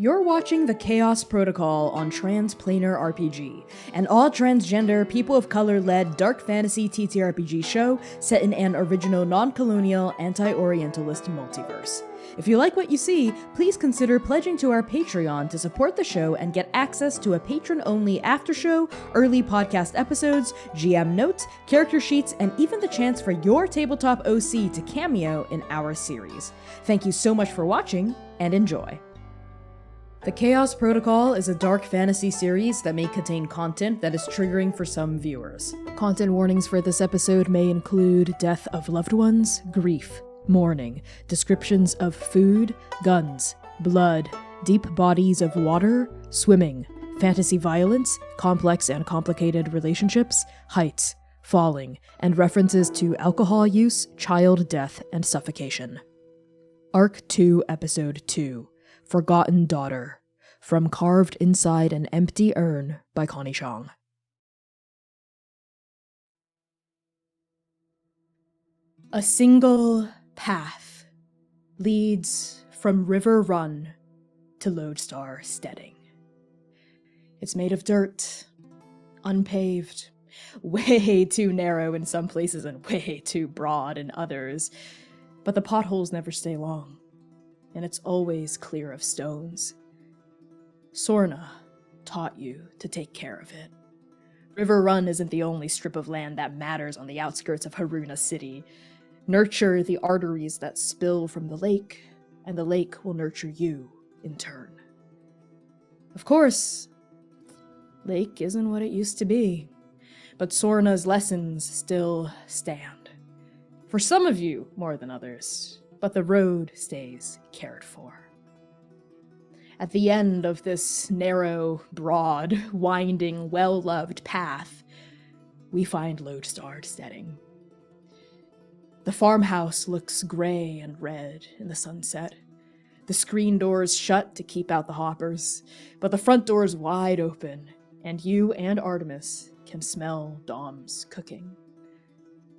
You're watching the Chaos Protocol on Transplanar RPG, an all-transgender, people of color-led dark fantasy TTRPG show set in an original non-colonial, anti-Orientalist multiverse. If you like what you see, please consider pledging to our Patreon to support the show and get access to a patron-only after-show, early podcast episodes, GM notes, character sheets, and even the chance for your tabletop OC to cameo in our series. Thank you so much for watching, and enjoy. The Chaos Protocol is a dark fantasy series that may contain content that is triggering for some viewers. Content warnings for this episode may include death of loved ones, grief, mourning, descriptions of food, guns, blood, deep bodies of water, swimming, fantasy violence, complex and complicated relationships, heights, falling, and references to alcohol use, child death, and suffocation. Arc 2, Episode 2. Forgotten Daughter, from Carved Inside an Empty Urn by Connie Chong. A single path leads from River Run to Lodestar Steading. It's made of dirt, unpaved, way too narrow in some places and way too broad in others, but the potholes never stay long. And it's always clear of stones. Sorna taught you to take care of it. River Run isn't the only strip of land that matters on the outskirts of Haruna City. Nurture the arteries that spill from the lake, and the lake will nurture you in turn. Of course, lake isn't what it used to be, but Sorna's lessons still stand. For some of you more than others, but the road stays cared for. At the end of this narrow, broad, winding, well-loved path, we find Lodestar Steading. The farmhouse looks gray and red in the sunset. The screen doors shut to keep out the hoppers, but the front door's wide open, and you and Artemis can smell Dom's cooking.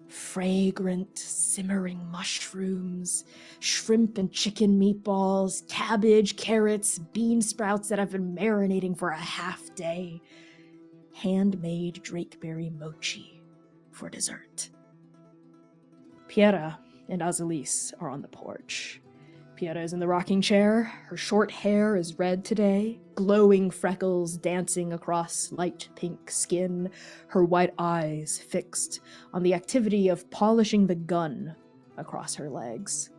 Fragrant, simmering mushrooms, shrimp and chicken meatballs, cabbage, carrots, bean sprouts that have been marinating for a half day, handmade drakeberry mochi for dessert. Piera and Azalis are on the porch. Piera is in the rocking chair. Her short hair is red today, glowing freckles dancing across light pink skin, her white eyes fixed on the activity of polishing the gun across her legs.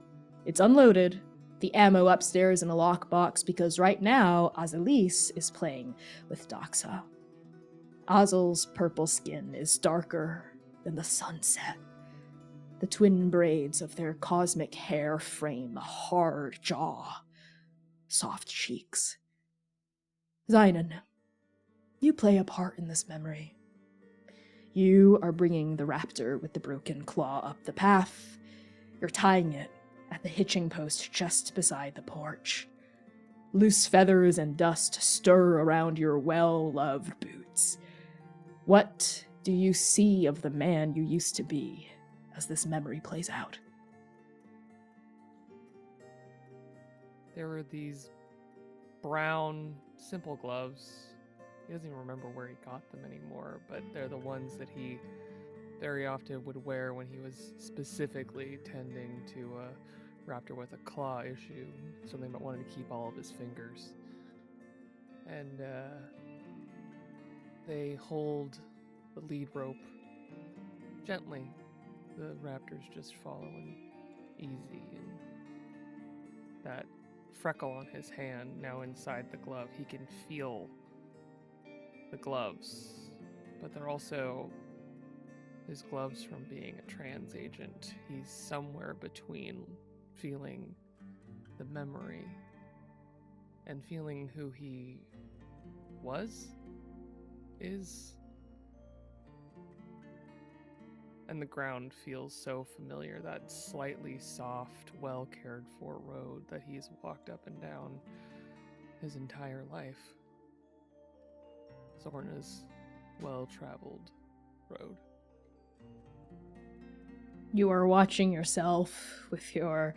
It's unloaded, the ammo upstairs in a lockbox, because right now Azalis is playing with Doxa. Azel's purple skin is darker than the sunset. The twin braids of their cosmic hair frame a hard jaw, soft cheeks. Xainan, you play a part in this memory. You are bringing the raptor with the broken claw up the path. You're tying it at the hitching post just beside the porch. Loose feathers and dust stir around your well-loved boots. What do you see of the man you used to be as this memory plays out? There were these brown, simple gloves. He doesn't even remember where he got them anymore, but they're the ones that he very often would wear when he was specifically tending to a raptor with a claw issue, something that wanted to keep all of his fingers. And they hold the lead rope gently. The raptor's just following easy, and that freckle on his hand now inside the glove, he can feel the gloves, but they're also his gloves from being a trans agent. He's somewhere between feeling the memory and feeling who he is. And the ground feels so familiar, that slightly soft, well-cared-for road that he's walked up and down his entire life. Sorna's well-traveled road. You are watching yourself with your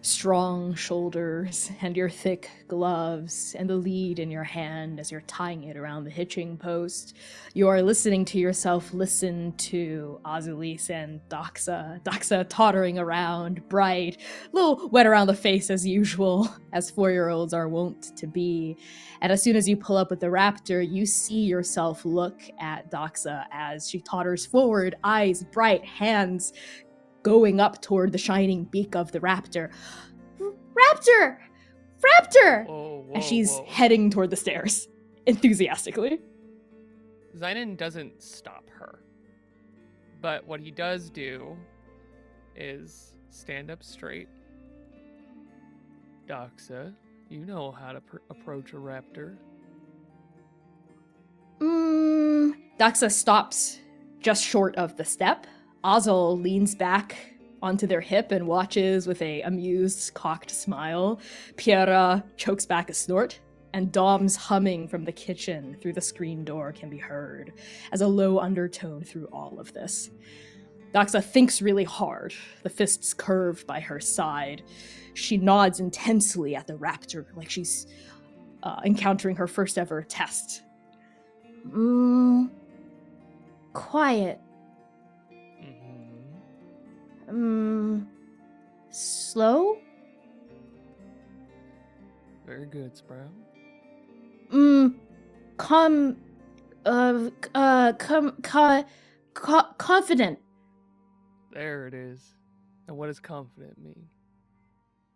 strong shoulders and your thick gloves and the lead in your hand as you're tying it around the hitching post, you are listening to yourself listen to Azulis and Doxa. Doxa tottering around, bright, a little wet around the face as usual, as 4-year-olds are wont to be. And as soon as you pull up with the raptor, you see yourself look at Doxa as she totters forward, eyes bright, hands going up toward the shining beak of the raptor. Raptor! Raptor! Whoa, As she's whoa. heading toward the stairs, enthusiastically. Xainan doesn't stop her. But what he does do is stand up straight. Doxa, you know how to approach a raptor. Doxa stops just short of the step. Ozzel leans back onto their hip and watches with a amused, cocked smile. Piera chokes back a snort, and Dom's humming from the kitchen through the screen door can be heard as a low undertone through all of this. Doxa thinks really hard, the fists curved by her side. She nods intensely at the raptor like she's encountering her first ever test. Quiet. Slow? Very good, Sprout. Confident. There it is. And what does confident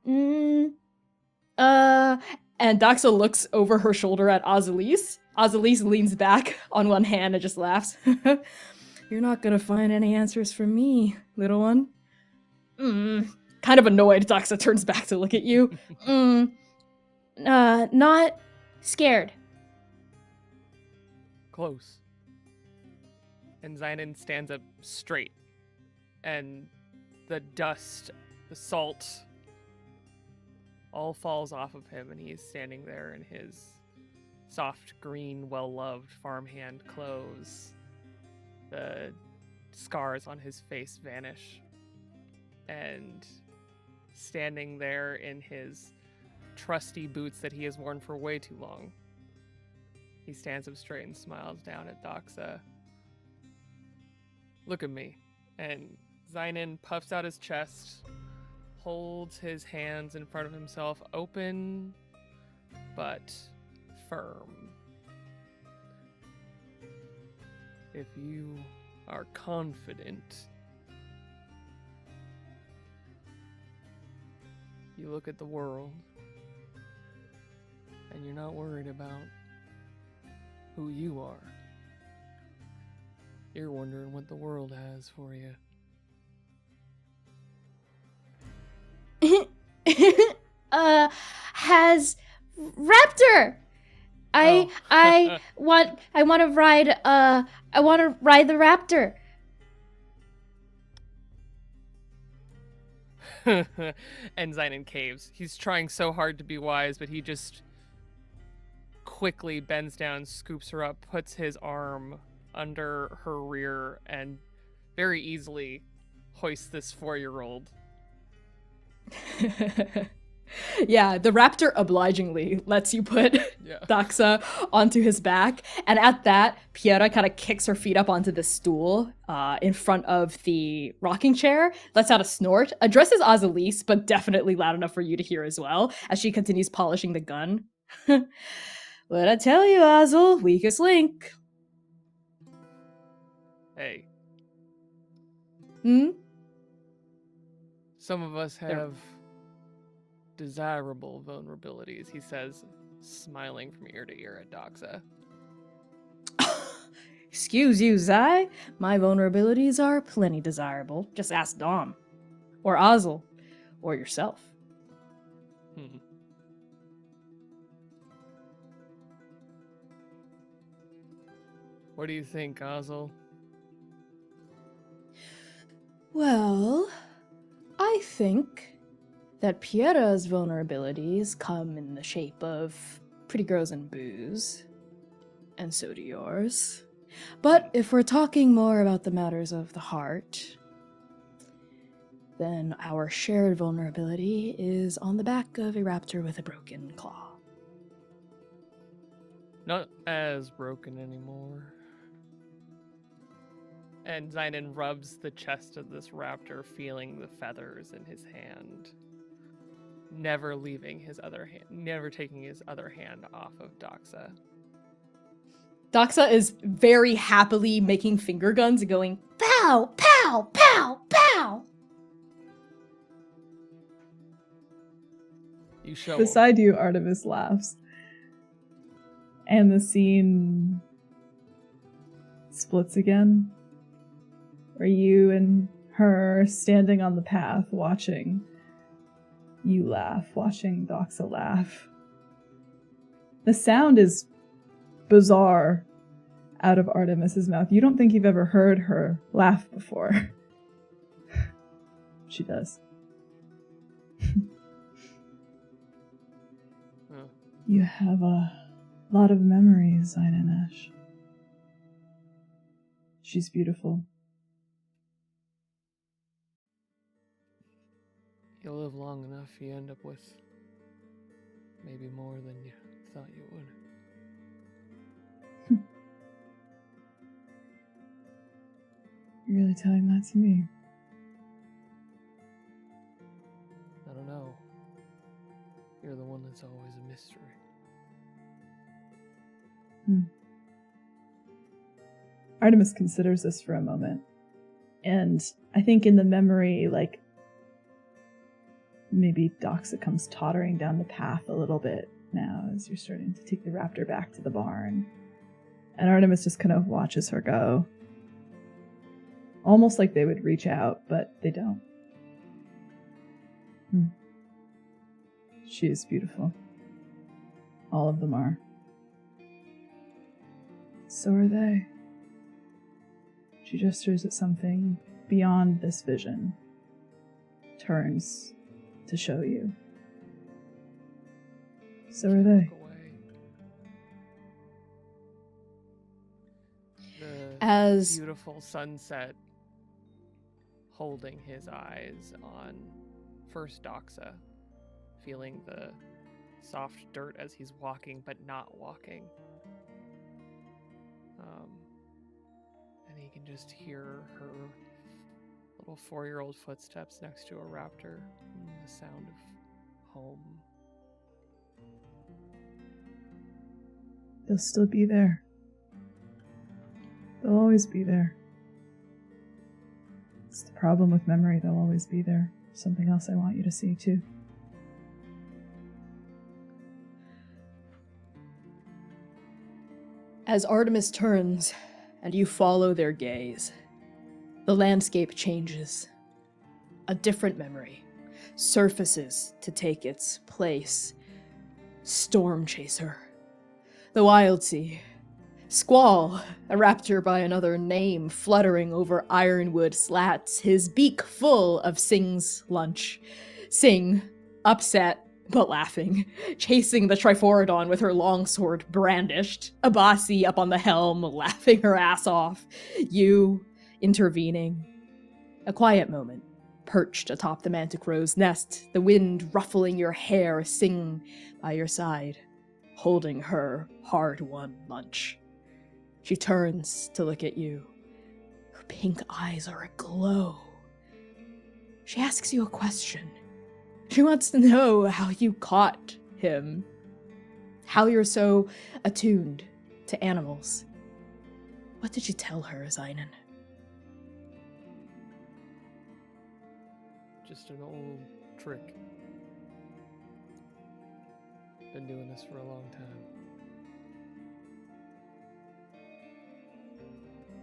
mean? And Doxa looks over her shoulder at Azulis. Azulis leans back on one hand and just laughs. You're not gonna find any answers from me, little one. Kind of annoyed, Doxa turns back to look at you. Not scared. Close. And Xainan stands up straight. And the dust, the salt, all falls off of him, and he's standing there in his soft green, well-loved farmhand clothes. The scars on his face vanish. And standing there in his trusty boots that he has worn for way too long, he stands up straight and smiles down at Doxa. Look at me. And Xainan puffs out his chest, holds his hands in front of himself, open but firm. If you are confident, you look at the world and you're not worried about who you are. You're wondering what the world has for you. Has raptor. I want to ride the raptor. And Xainan caves. He's trying so hard to be wise, but he just quickly bends down, scoops her up, puts his arm under her rear, and very easily hoists this 4-year-old. Yeah, the raptor obligingly lets you put Doxa onto his back, and at that, Piera kind of kicks her feet up onto the stool in front of the rocking chair, lets out a snort, addresses Azulis, but definitely loud enough for you to hear as well, as she continues polishing the gun. What'd I tell you, Azul? Weakest link. Hey. Hmm? Some of us have desirable vulnerabilities, he says, smiling from ear to ear at Doxa. Excuse you, Zai. My vulnerabilities are plenty desirable. Just ask Dom. Or Azul. Or yourself. What do you think, Azul? Well, I think that Piera's vulnerabilities come in the shape of pretty girls and booze. And so do yours. But if we're talking more about the matters of the heart, then our shared vulnerability is on the back of a raptor with a broken claw. Not as broken anymore. And Xainan rubs the chest of this raptor, feeling the feathers in his hand. Never leaving his other hand, never taking his other hand off of Doxa. Doxa is very happily making finger guns and going, pow, pow, pow, pow. You show him. Beside you, Artemis laughs. And the scene splits again. Where you and her are standing on the path watching you laugh, watching Doxa laugh. The sound is bizarre out of Artemis's mouth. You don't think you've ever heard her laugh before. She does. You have a lot of memories, Xainan. She's beautiful. You'll live long enough, you end up with maybe more than you thought you would. You're really telling that to me? I don't know. You're the one that's always a mystery. Artemis considers this for a moment. And I think in the memory, like, maybe Doxa comes tottering down the path a little bit now as you're starting to take the raptor back to the barn. And Artemis just kind of watches her go. Almost like they would reach out, but they don't. She is beautiful. All of them are. So are they. She gestures at something beyond this vision. Turns to show you. So are they. The beautiful sunset holding his eyes on first Doxa, feeling the soft dirt as he's walking but not walking. And he can just hear her little 4-year-old footsteps next to a raptor, and the sound of home. They'll still be there. They'll always be there. It's the problem with memory, they'll always be there. Something else I want you to see, too. As Artemis turns and you follow their gaze, the landscape changes. A different memory surfaces to take its place. Storm Chaser. The Wild Sea. Squall, a raptor by another name, fluttering over ironwood slats, his beak full of Sing's lunch. Sing, upset but laughing, chasing the Triphorodon with her longsword brandished. Abasi up on the helm, laughing her ass off. You intervening. A quiet moment, perched atop the manticore's nest, the wind ruffling your hair, Sing by your side, holding her hard-won lunch. She turns to look at you. Her pink eyes are aglow. She asks you a question. She wants to know how you caught him. How you're so attuned to animals. What did you tell her, Xainan? Just an old trick. Been doing this for a long time.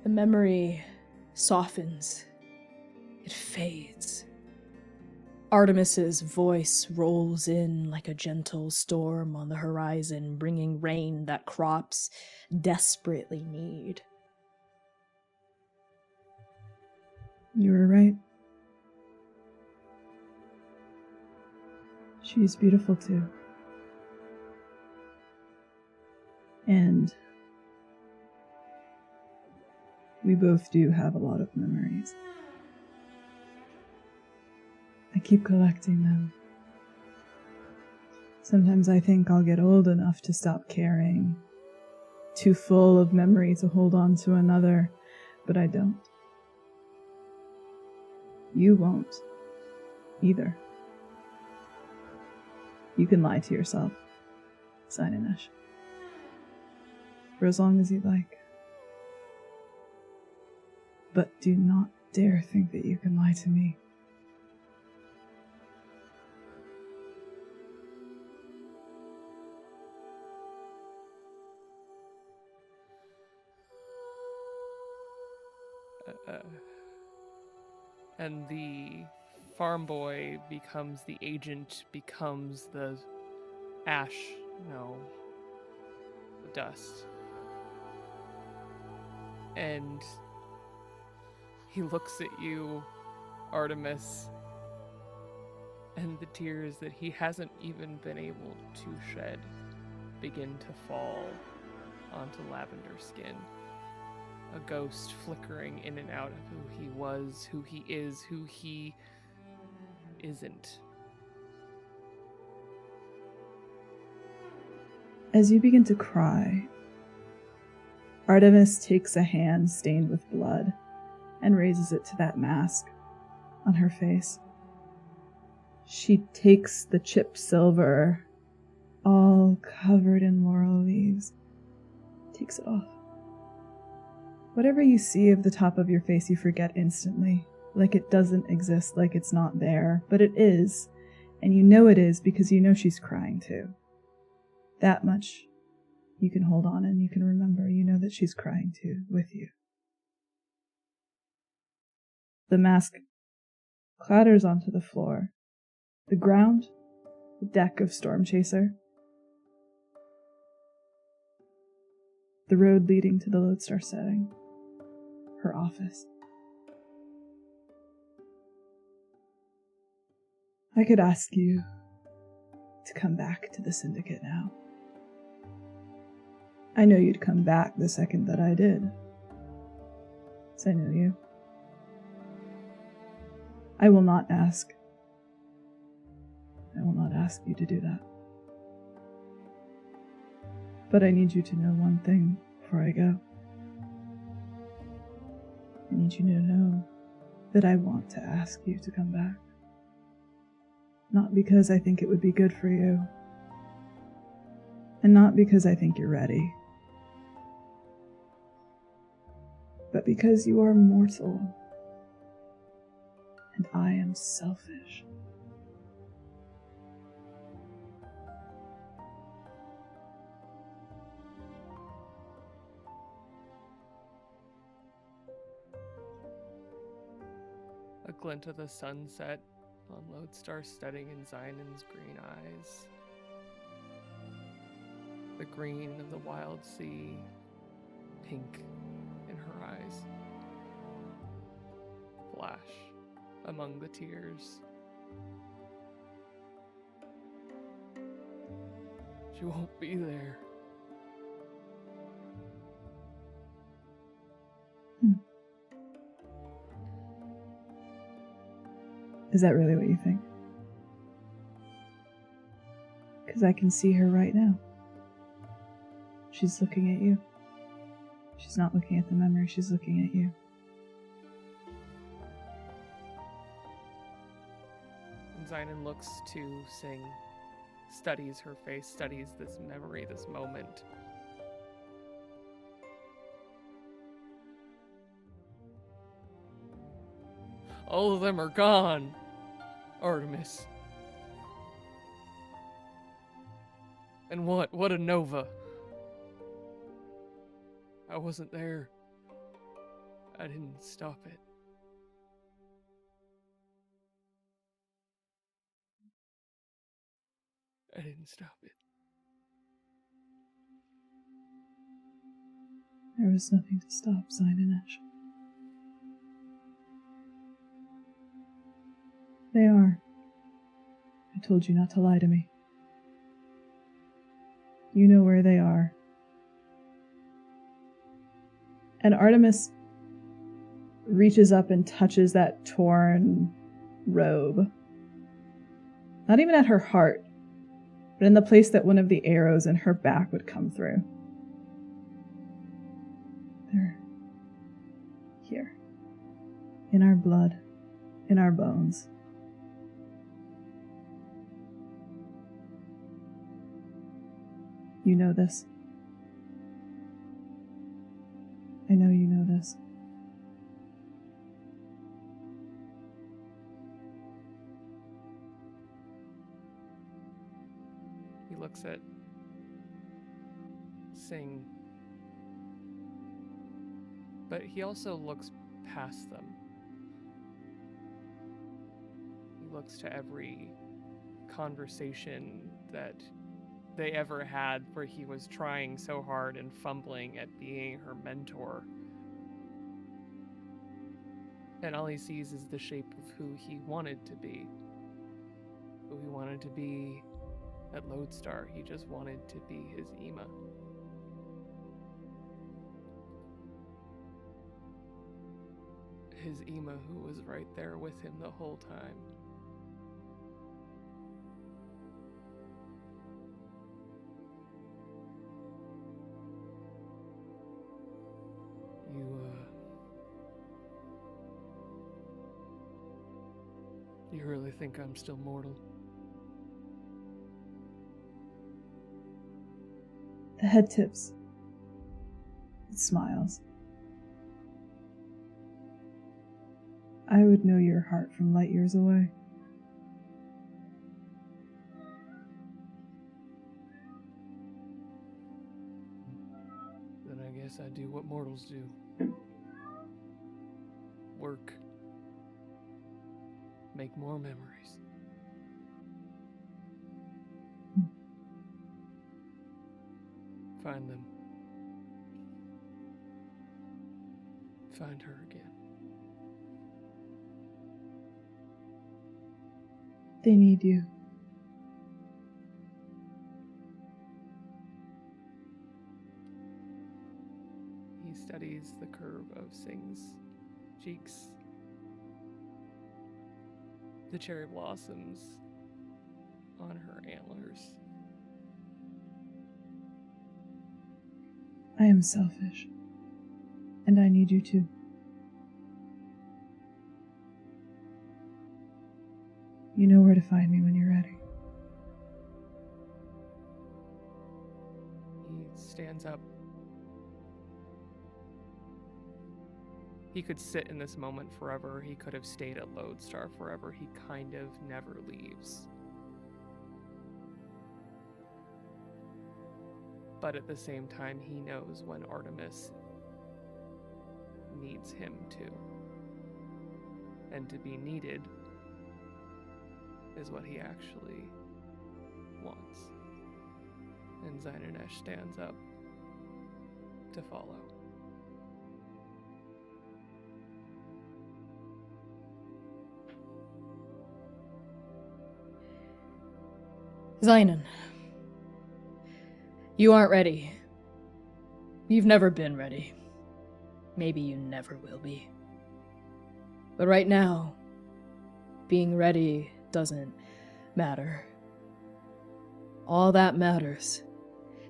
The memory softens. It fades. Artemis's voice rolls in like a gentle storm on the horizon, bringing rain that crops desperately need. You were right. She's beautiful too. And we both do have a lot of memories. keep collecting them. Sometimes I think I'll get old enough to stop caring, too full of memory to hold on to another, but I don't. You won't, either. You can lie to yourself, Xainan, for as long as you like. But do not dare think that you can lie to me. And the farm boy becomes the agent, becomes the ash, no, the dust. And he looks at you, Artemis, and the tears that he hasn't even been able to shed begin to fall onto Lavender's skin. A ghost flickering in and out of who he was, who he is, who he isn't. As you begin to cry, Artemis takes a hand stained with blood and raises it to that mask on her face. She takes the chipped silver, all covered in laurel leaves, takes it off. Whatever you see of the top of your face, you forget instantly, like it doesn't exist, like it's not there, but it is, and you know it is because you know she's crying too. That much you can hold on and you can remember, you know that she's crying too, with you. The mask clatters onto the floor. The ground, the deck of Storm Chaser. The road leading to the Lodestar setting. Her office. I could ask you to come back to the Syndicate now. I know you'd come back the second that I did. 'Cause I know you. I will not ask. I will not ask you to do that. But I need you to know one thing before I go. I need you to know that I want to ask you to come back. Not because I think it would be good for you, and not because I think you're ready, but because you are mortal, and I am selfish. A glint of the sunset on Lodestar studying in Xainan's green eyes. The green of the wild sea, pink in her eyes. Flash among the tears. She won't be there. Is that really what you think? Because I can see her right now. She's looking at you. She's not looking at the memory, she's looking at you. And Xainan looks to sing, studies her face, studies this memory, this moment. All of them are gone, Artemis. And what? What a nova. I wasn't there. I didn't stop it. I didn't stop it. There was nothing to stop Xainan. They are. I told you not to lie to me. You know where they are. And Artemis reaches up and touches that torn robe Not even at her heart, but in the place that one of the arrows in her back would come through. They're here. In our blood. In our bones. You know this. I know you know this. He looks at Sing, but he also looks past them. He looks to every conversation that they ever had where he was trying so hard and fumbling at being her mentor. And all he sees is the shape of who he wanted to be. Who he wanted to be at Lodestar. He just wanted to be his Ema. His Ema who was right there with him the whole time. You really think I'm still mortal? The head tips. It smiles. I would know your heart from light years away. Then I guess I do what mortals do. Work. Make more memories. Find them. Find her again. They need you. He studies the curve of Sing's cheeks. The cherry blossoms on her antlers. I am selfish. And I need you too. You know where to find me when you're ready. He stands up. He could sit in this moment forever. He could have stayed at Lodestar forever. He kind of never leaves. But at the same time, he knows when Artemis needs him too. And to be needed is what he actually wants. And Xainan stands up to follow. Xainan, you aren't ready. You've never been ready. Maybe you never will be. But right now, being ready doesn't matter. All that matters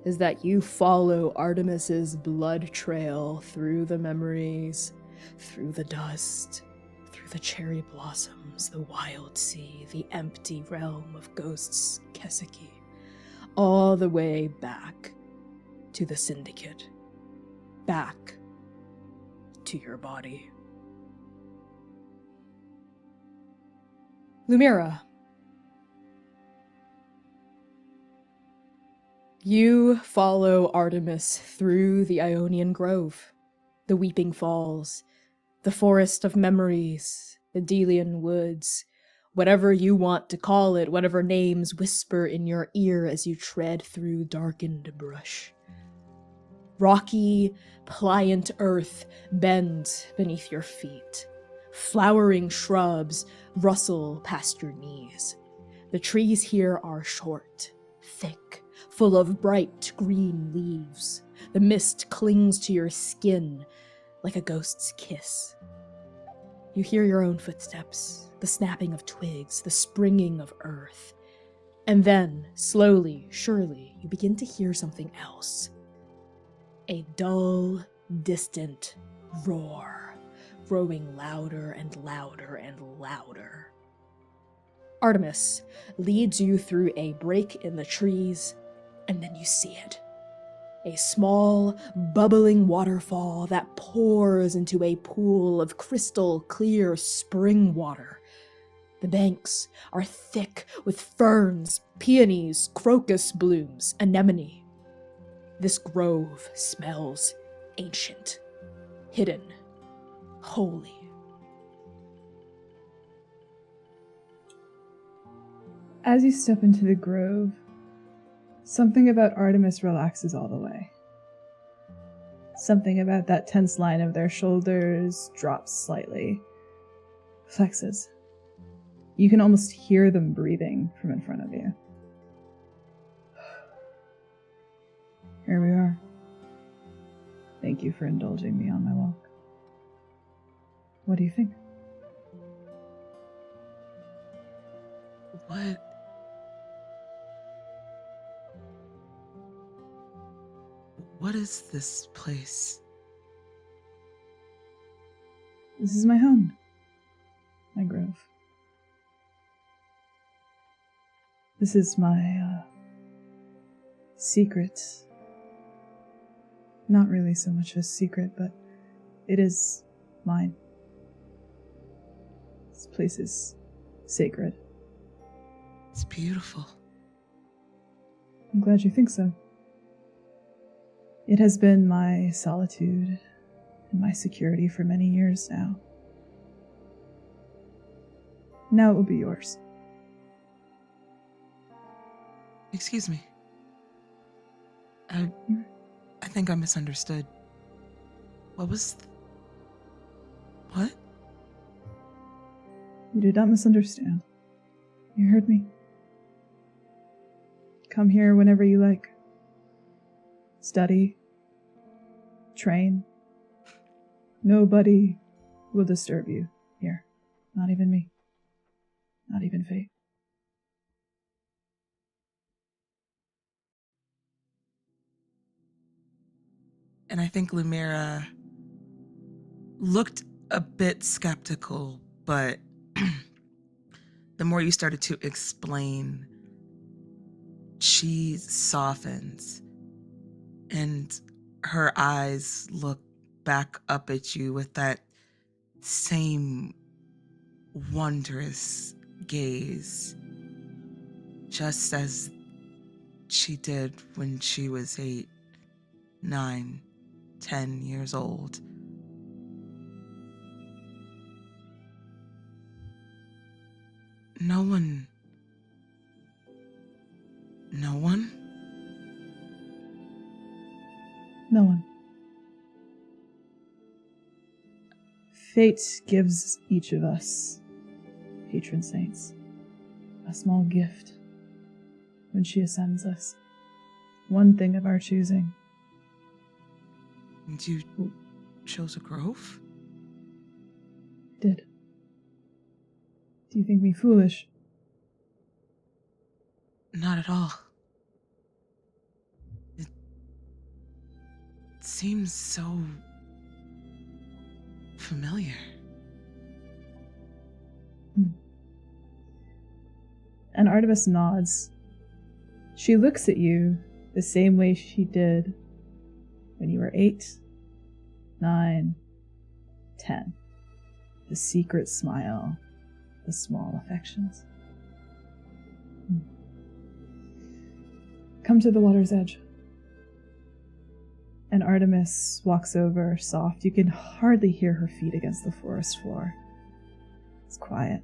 is that you follow Artemis's blood trail through the memories, through the dust, through the cherry blossoms, the wild sea, the empty realm of ghosts, Keseki, all the way back to the Syndicate, back to your body. Lumièra, you follow Artemis through the Ionian Grove, the Weeping Falls, the Forest of Memories, the Delian Woods, whatever you want to call it, whatever names whisper in your ear as you tread through darkened brush. Rocky, pliant earth bends beneath your feet. Flowering shrubs rustle past your knees. The trees here are short, thick, full of bright green leaves. The mist clings to your skin like a ghost's kiss. You hear your own footsteps, the snapping of twigs, the springing of earth. And then, slowly, surely, you begin to hear something else. A dull, distant roar, growing louder and louder and louder. Artemis leads you through a break in the trees, and then you see it. A small, bubbling waterfall that pours into a pool of crystal clear spring water. The banks are thick with ferns, peonies, crocus blooms, anemone. This grove smells ancient, hidden, holy. As you step into the grove, something about Artemis relaxes all the way. Something about that tense line of their shoulders drops slightly, flexes. You can almost hear them breathing from in front of you. Here we are. Thank you for indulging me on my walk. What do you think? What is this place? This is my home. My grove. This is my, secret. Not really so much a secret, but it is mine. This place is sacred. It's beautiful. I'm glad you think so. It has been my solitude and my security for many years now. Now it will be yours. Excuse me. I think I misunderstood. What? You did not misunderstand. You heard me. Come here whenever you like. Study. Train. Nobody will disturb you here. Not even me. Not even fate. And I think Lumièra looked a bit skeptical, but the more you started to explain, she softens and her eyes look back up at you with that same wondrous gaze, just as she did when she was 8, 9, 10 years old. No one? No one. Fate gives each of us, patron saints, a small gift when she ascends us. One thing of our choosing. And you chose a grove? Did. Do you think me foolish? Not at all. It seems so familiar. And Artemis nods. She looks at you the same way she did when you were 8, 9, 10. The secret smile, the small affections. Come to the water's edge. And Artemis walks over soft. You can hardly hear her feet against the forest floor. It's quiet.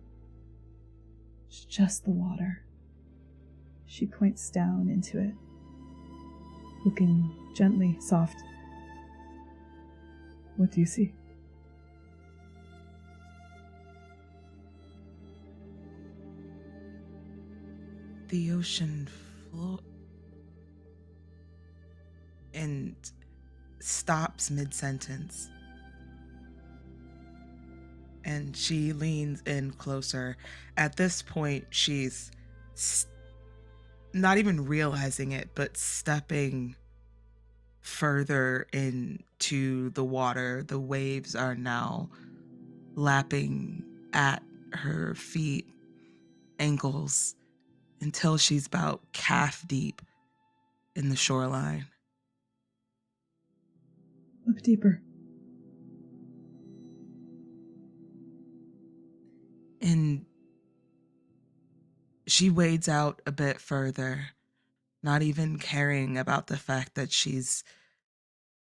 It's just the water. She points down into it, looking gently, soft. What do you see? The ocean floor. And stops mid-sentence. And she leans in closer. At this point, she's not even realizing it, but stepping further into the water. The waves are now lapping at her feet, ankles, until she's about calf deep in the shoreline. Look deeper. And she wades out a bit further, not even caring about the fact that she's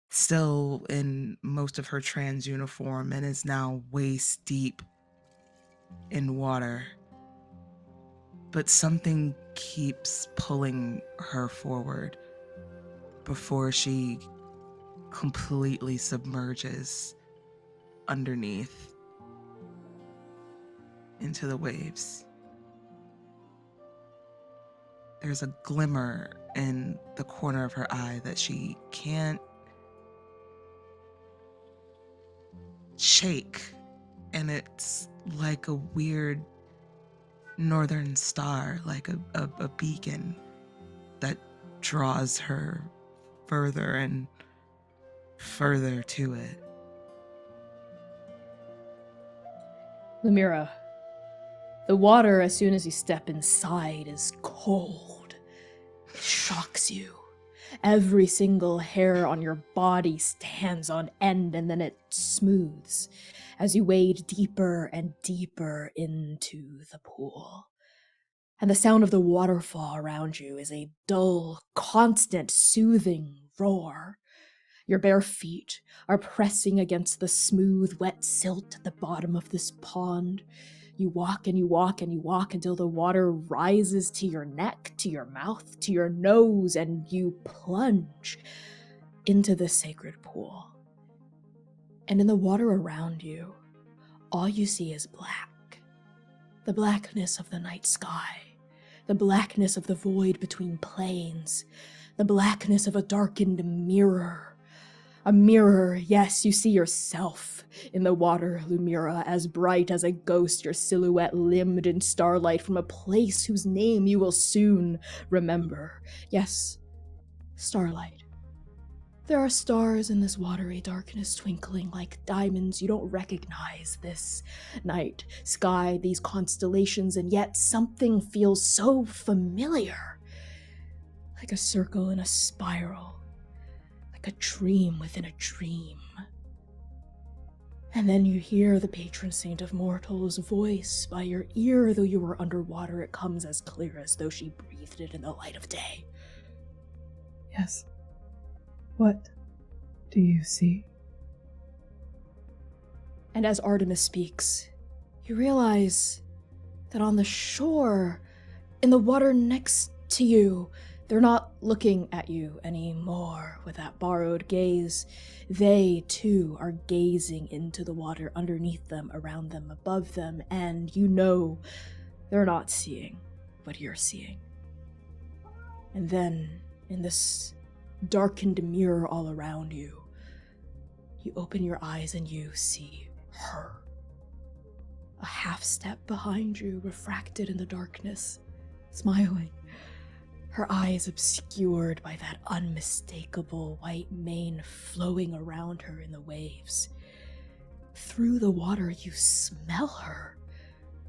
still in most of her trans uniform and is now waist deep in water. But something keeps pulling her forward before she completely submerges underneath into the waves. There's a glimmer in the corner of her eye that she can't shake, and it's like a weird northern star, like a beacon that draws her further and further to it. Lumièra, the water, as soon as you step inside, is cold. It shocks you. Every single hair on your body stands on end, and then it smooths as you wade deeper and deeper into the pool. And the sound of the waterfall around you is a dull, constant, soothing roar. Your bare feet are pressing against the smooth, wet silt at the bottom of this pond. You walk and you walk and you walk until the water rises to your neck, to your mouth, to your nose, and you plunge into the sacred pool. And in the water around you, all you see is black. The blackness of the night sky, the blackness of the void between planes, the blackness of a darkened mirror. A mirror, yes, you see yourself in the water, Lumièra, as bright as a ghost, your silhouette limned in starlight from a place whose name you will soon remember. Yes, starlight. There are stars in this watery darkness twinkling like diamonds you don't recognize this night sky, these constellations, and yet something feels so familiar. Like a circle in a spiral. Like a dream within a dream. And then you hear the patron saint of mortals' voice by your ear. Though you were underwater, it comes as clear as though she breathed it in the light of day. Yes. What do you see? And as Artemis speaks, you realize that on the shore, in the water next to you, they're not looking at you anymore with that borrowed gaze. They, too, are gazing into the water underneath them, around them, above them, and you know they're not seeing what you're seeing. And then, in this darkened mirror all around you, you open your eyes and you see her. A half step behind you, refracted in the darkness, smiling. Her eyes obscured by that unmistakable white mane flowing around her in the waves. Through the water, you smell her.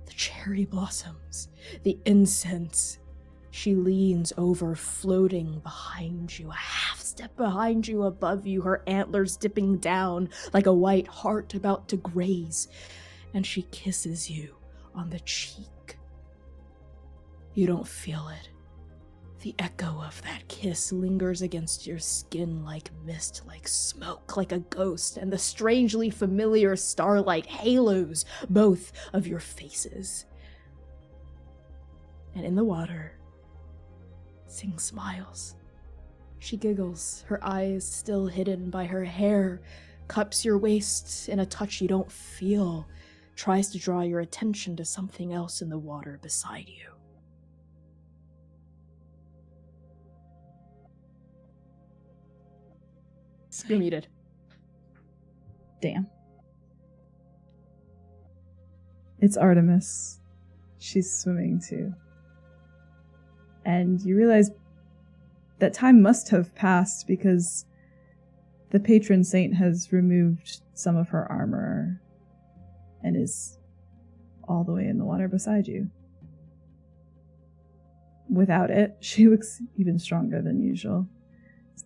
The cherry blossoms, the incense. She leans over, floating behind you, a half step behind you, above you, her antlers dipping down like a white hart about to graze. And she kisses you on the cheek. You don't feel it. The echo of that kiss lingers against your skin like mist, like smoke, like a ghost, and the strangely familiar starlight halos both of your faces. And in the water, Sing smiles. She giggles, her eyes still hidden by her hair, cups your waist in a touch you don't feel, tries to draw your attention to something else in the water beside you. You're muted. Damn. It's Artemis. She's swimming too. And you realize that time must have passed because the patron saint has removed some of her armor and is all the way in the water beside you. Without it, she looks even stronger than usual.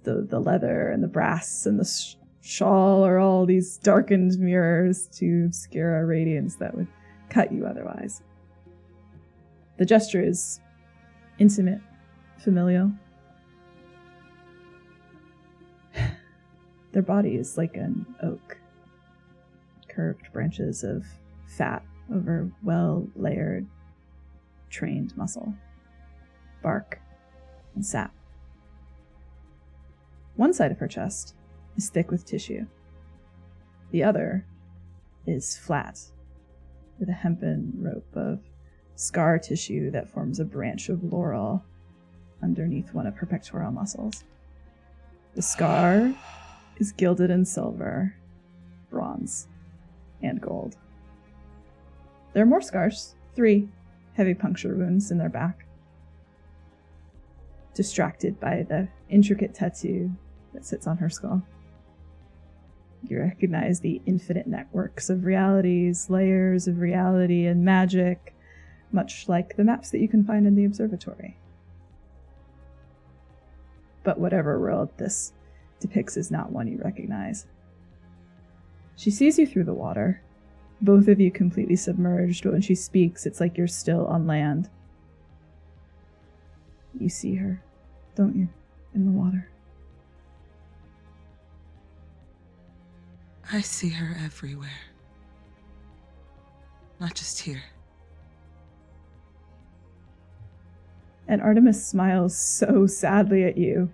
The leather and the brass and the shawl are all these darkened mirrors to obscure a radiance that would cut you otherwise. The gesture is intimate, familial. Their body is like an oak. Curved branches of fat over well-layered, trained muscle, bark, and sap. One side of her chest is thick with tissue. The other is flat, with a hempen rope of scar tissue that forms a branch of laurel underneath one of her pectoral muscles. The scar is gilded in silver, bronze, and gold. There are more scars, 3 heavy puncture wounds in their back, distracted by the intricate tattoo that sits on her skull. You recognize the infinite networks of realities, layers of reality and magic, much like the maps that you can find in the observatory. But whatever world this depicts is not one you recognize. She sees you through the water, both of you completely submerged, but when she speaks, it's like you're still on land. You see her, don't you, in the water? I see her everywhere. Not just here. And Artemis smiles so sadly at you.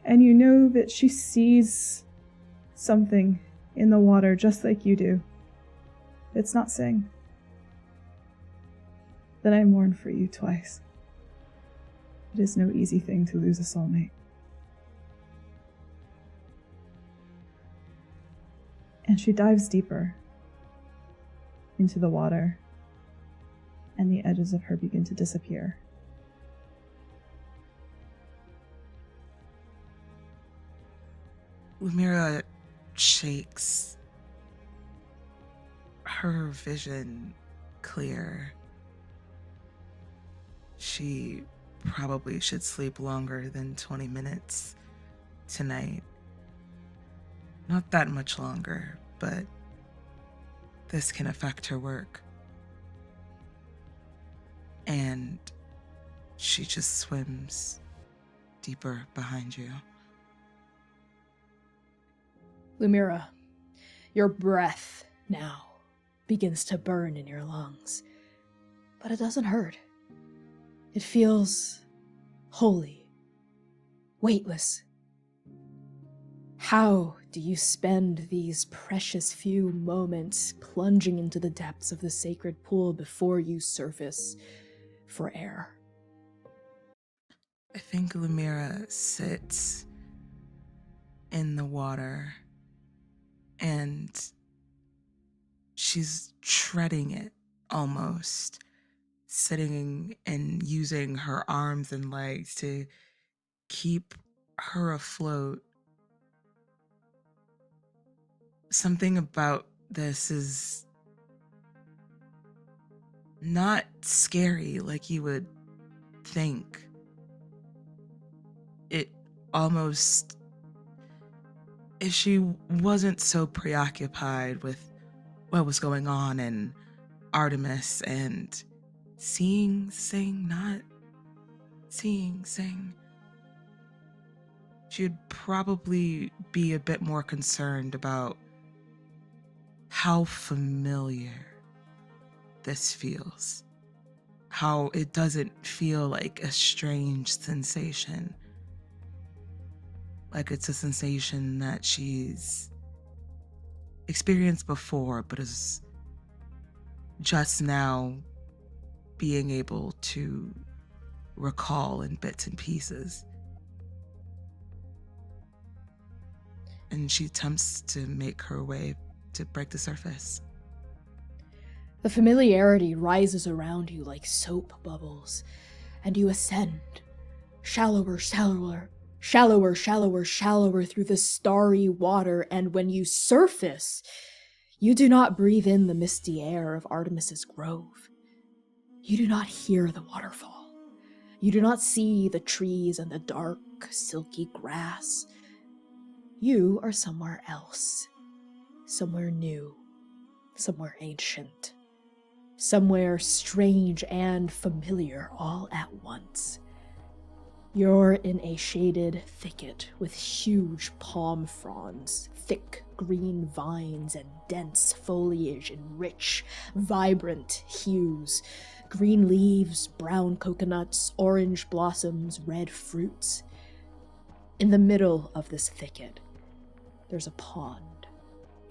And you know that she sees something in the water just like you do. It's not saying that I mourn for you twice. It is no easy thing to lose a soulmate. And she dives deeper into the water, and the edges of her begin to disappear. Lumièra shakes, her vision clear. She probably should sleep longer than 20 minutes tonight. Not that much longer, but this can affect her work. And she just swims deeper behind you. Lumièra, your breath now begins to burn in your lungs, but it doesn't hurt. It feels holy, weightless. How do you spend these precious few moments plunging into the depths of the sacred pool before you surface for air? I think Lumièra sits in the water and she's treading it almost, sitting and using her arms and legs to keep her afloat. Something about this is not scary like you would think. It almost, if she wasn't so preoccupied with what was going on in Artemis and seeing, not seeing, she'd probably be a bit more concerned about how familiar this feels. How it doesn't feel like a strange sensation. Like it's a sensation that she's experienced before, but is just now being able to recall in bits and pieces. And she attempts to make her way to break the surface. The familiarity rises around you like soap bubbles and you ascend, shallower through the starry water, and when you surface, you do not breathe in the misty air of Artemis's grove. You do not hear the waterfall. You do not see the trees and the dark, silky grass. You are somewhere else, somewhere new, somewhere ancient, somewhere strange and familiar all at once. You're in a shaded thicket with huge palm fronds, thick green vines, and dense foliage in rich, vibrant hues. Green leaves, brown coconuts, orange blossoms, red fruits. In the middle of this thicket, there's a pond.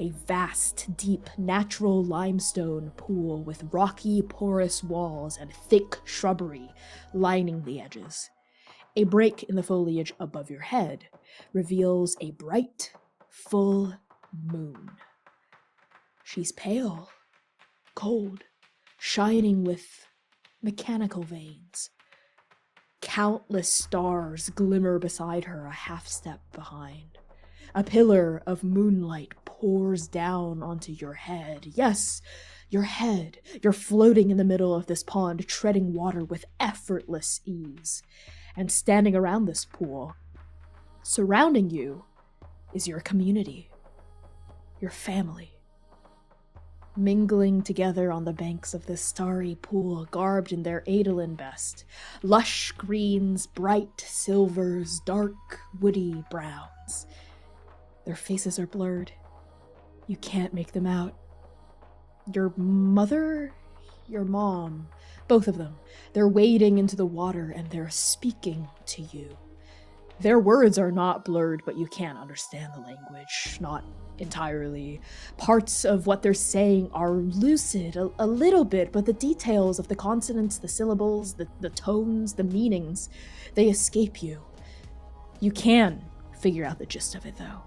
A vast, deep, natural limestone pool with rocky, porous walls and thick shrubbery lining the edges. A break in the foliage above your head reveals a bright, full moon. She's pale, cold, shining with mechanical veins. Countless stars glimmer beside her a half step behind. A pillar of moonlight pours down onto your head. Yes, your head. You're floating in the middle of this pond, treading water with effortless ease. And standing around this pool, surrounding you, is your community, your family. Mingling together on the banks of this starry pool, garbed in their Eidolon best. Lush greens, bright silvers, dark, woody browns. Their faces are blurred. You can't make them out. Your mother? Your mom. Both of them. They're wading into the water and they're speaking to you. Their words are not blurred, but you can't understand the language. Not entirely. Parts of what they're saying are lucid, a little bit, but the details of the consonants, the syllables, the tones, the meanings, they escape you. You can figure out the gist of it, though.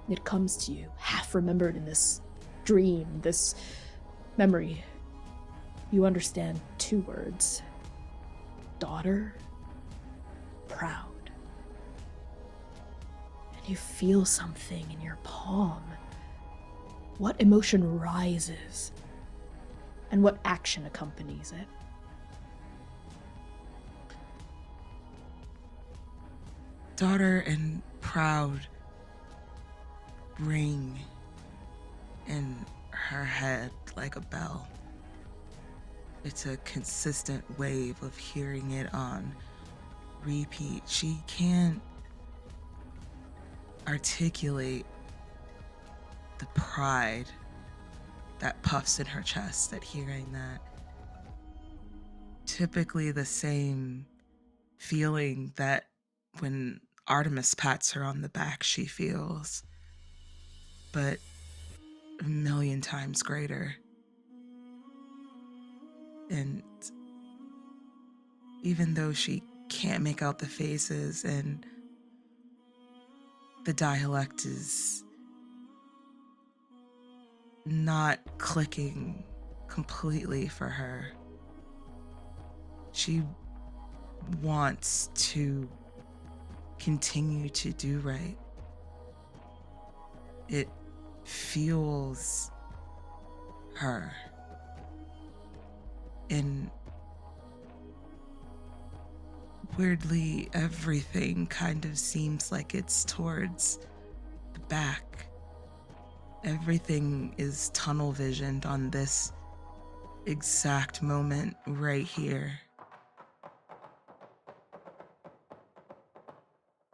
It comes to you, half remembered in this dream, this memory. You understand 2 words. Daughter, proud. And you feel something in your palm. What emotion rises? And what action accompanies it? Daughter and proud ring in her head like a bell. It's a consistent wave of hearing it on repeat. She can't articulate the pride that puffs in her chest at hearing that. Typically the same feeling that when Artemis pats her on the back she feels, but a million times greater. And even though she can't make out the faces and the dialect is not clicking completely for her, she wants to continue to do right. It fuels her. And weirdly, everything kind of seems like it's towards the back. Everything is tunnel visioned on this exact moment right here.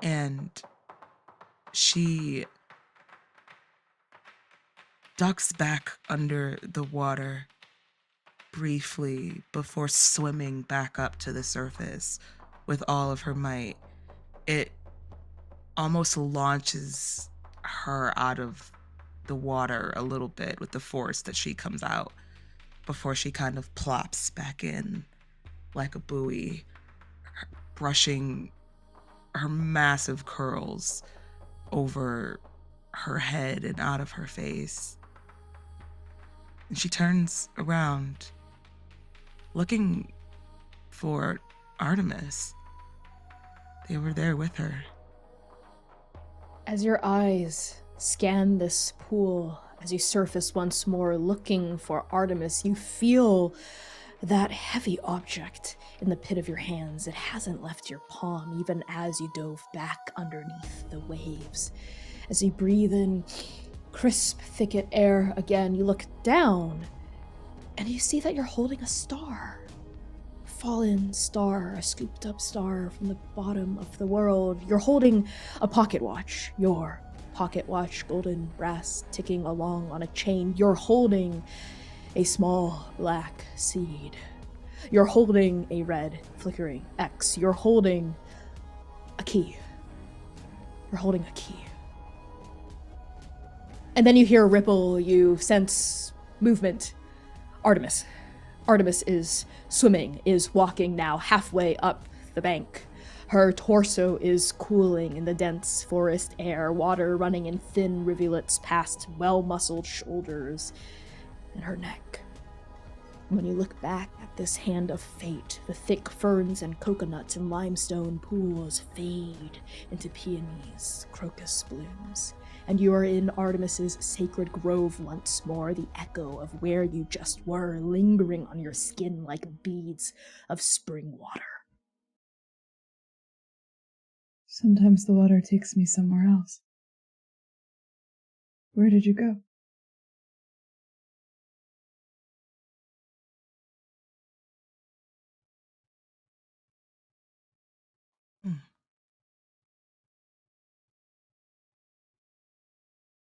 And she ducks back under the water briefly before swimming back up to the surface with all of her might. It almost launches her out of the water a little bit with the force that she comes out before she kind of plops back in like a buoy, brushing her massive curls over her head and out of her face. And she turns around, looking for Artemis. They were there with her. As your eyes scan this pool, as you surface once more looking for Artemis, you feel that heavy object in the pit of your hands. It hasn't left your palm, even as you dove back underneath the waves. As you breathe in crisp, thicket air again, you look down, and you see that you're holding a star. Fallen star, a scooped up star from the bottom of the world. You're holding a pocket watch, your pocket watch, golden brass ticking along on a chain. You're holding a small black seed. You're holding a red flickering X. You're holding a key. You're holding a key. And then you hear a ripple, you sense movement. Artemis. Artemis is swimming, is walking now halfway up the bank. Her torso is cooling in the dense forest air, water running in thin rivulets past well-muscled shoulders and her neck. When you look back at this hand of fate, the thick ferns and coconuts and limestone pools fade into peonies, crocus blooms, and you are in Artemis's sacred grove once more, the echo of where you just were, lingering on your skin like beads of spring water. Sometimes the water takes me somewhere else. Where did you go?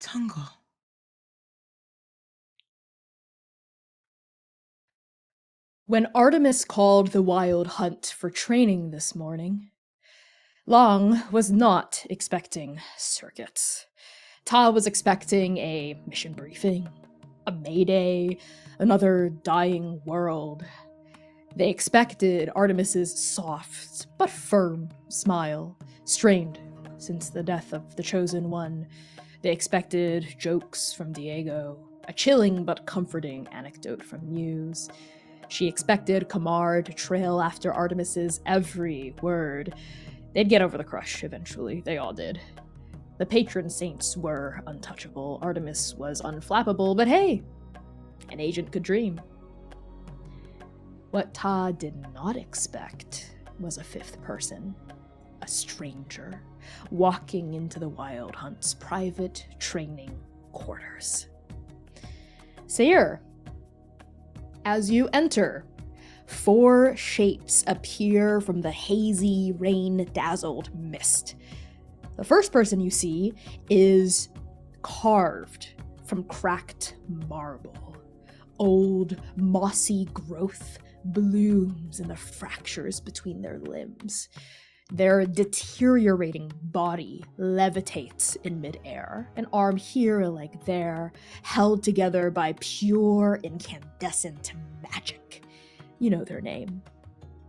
Tungle. When Artemis called the Wild Hunt for training this morning, Long was not expecting circuits. Ta was expecting a mission briefing, a mayday, another dying world. They expected Artemis's soft but firm smile, strained since the death of the Chosen One. They expected jokes from Diego, a chilling but comforting anecdote from Muse. She expected Kamar to trail after Artemis's every word. They'd get over the crush eventually, they all did. The patron saints were untouchable, Artemis was unflappable, but hey, an agent could dream. What Ta did not expect was a fifth person, a stranger, walking into the Wild Hunt's private training quarters. Seir, as you enter, 4 shapes appear from the hazy, rain-dazzled mist. The first person you see is carved from cracked marble. Old, mossy growth blooms in the fractures between their limbs. Their deteriorating body levitates in midair, an arm here, a leg there, held together by pure incandescent magic. You know their name.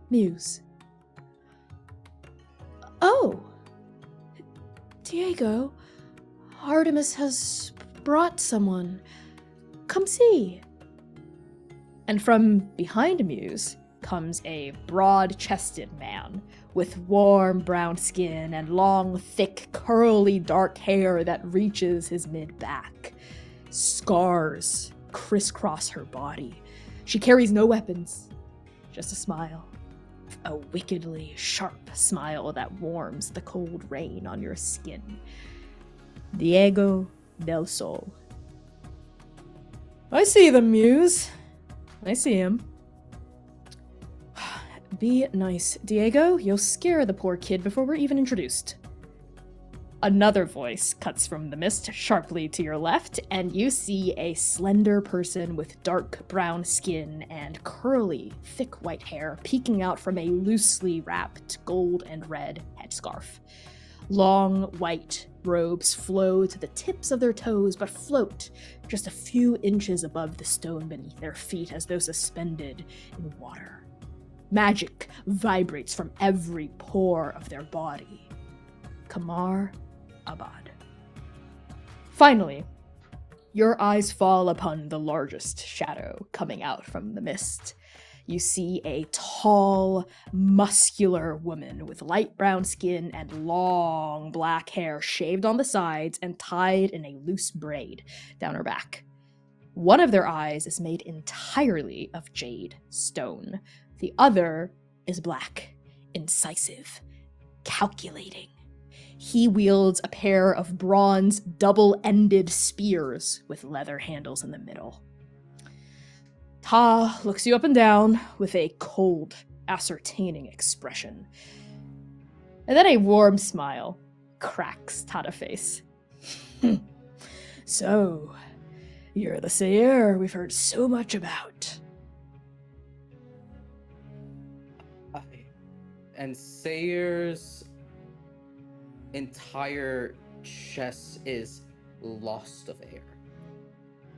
Muse. Oh! Diego, Artemis has brought someone. Come see. And from behind Muse comes a broad-chested man with warm brown skin and long, thick, curly, dark hair that reaches his mid-back. Scars crisscross her body. She carries no weapons, just a smile. A wickedly sharp smile that warms the cold rain on your skin. Diego del Sol. I see them, Muse. I see him. Be nice, Diego. You'll scare the poor kid before we're even introduced. Another voice cuts from the mist sharply to your left, and you see a slender person with dark brown skin and curly, thick white hair peeking out from a loosely wrapped gold and red headscarf. Long white robes flow to the tips of their toes, but float just a few inches above the stone beneath their feet as though suspended in water. Magic vibrates from every pore of their body. Kamar Abad. Finally, your eyes fall upon the largest shadow coming out from the mist. you see a tall, muscular woman with light brown skin and long black hair shaved on the sides and tied in a loose braid down her back. One of their eyes is made entirely of jade stone. The other is black, incisive, calculating. He wields a pair of bronze double-ended spears with leather handles in the middle. Ta looks you up and down with a cold, ascertaining expression. And then a warm smile cracks Tada's face. So, you're the Seir we've heard so much about. And Seir's entire chest is lost of air.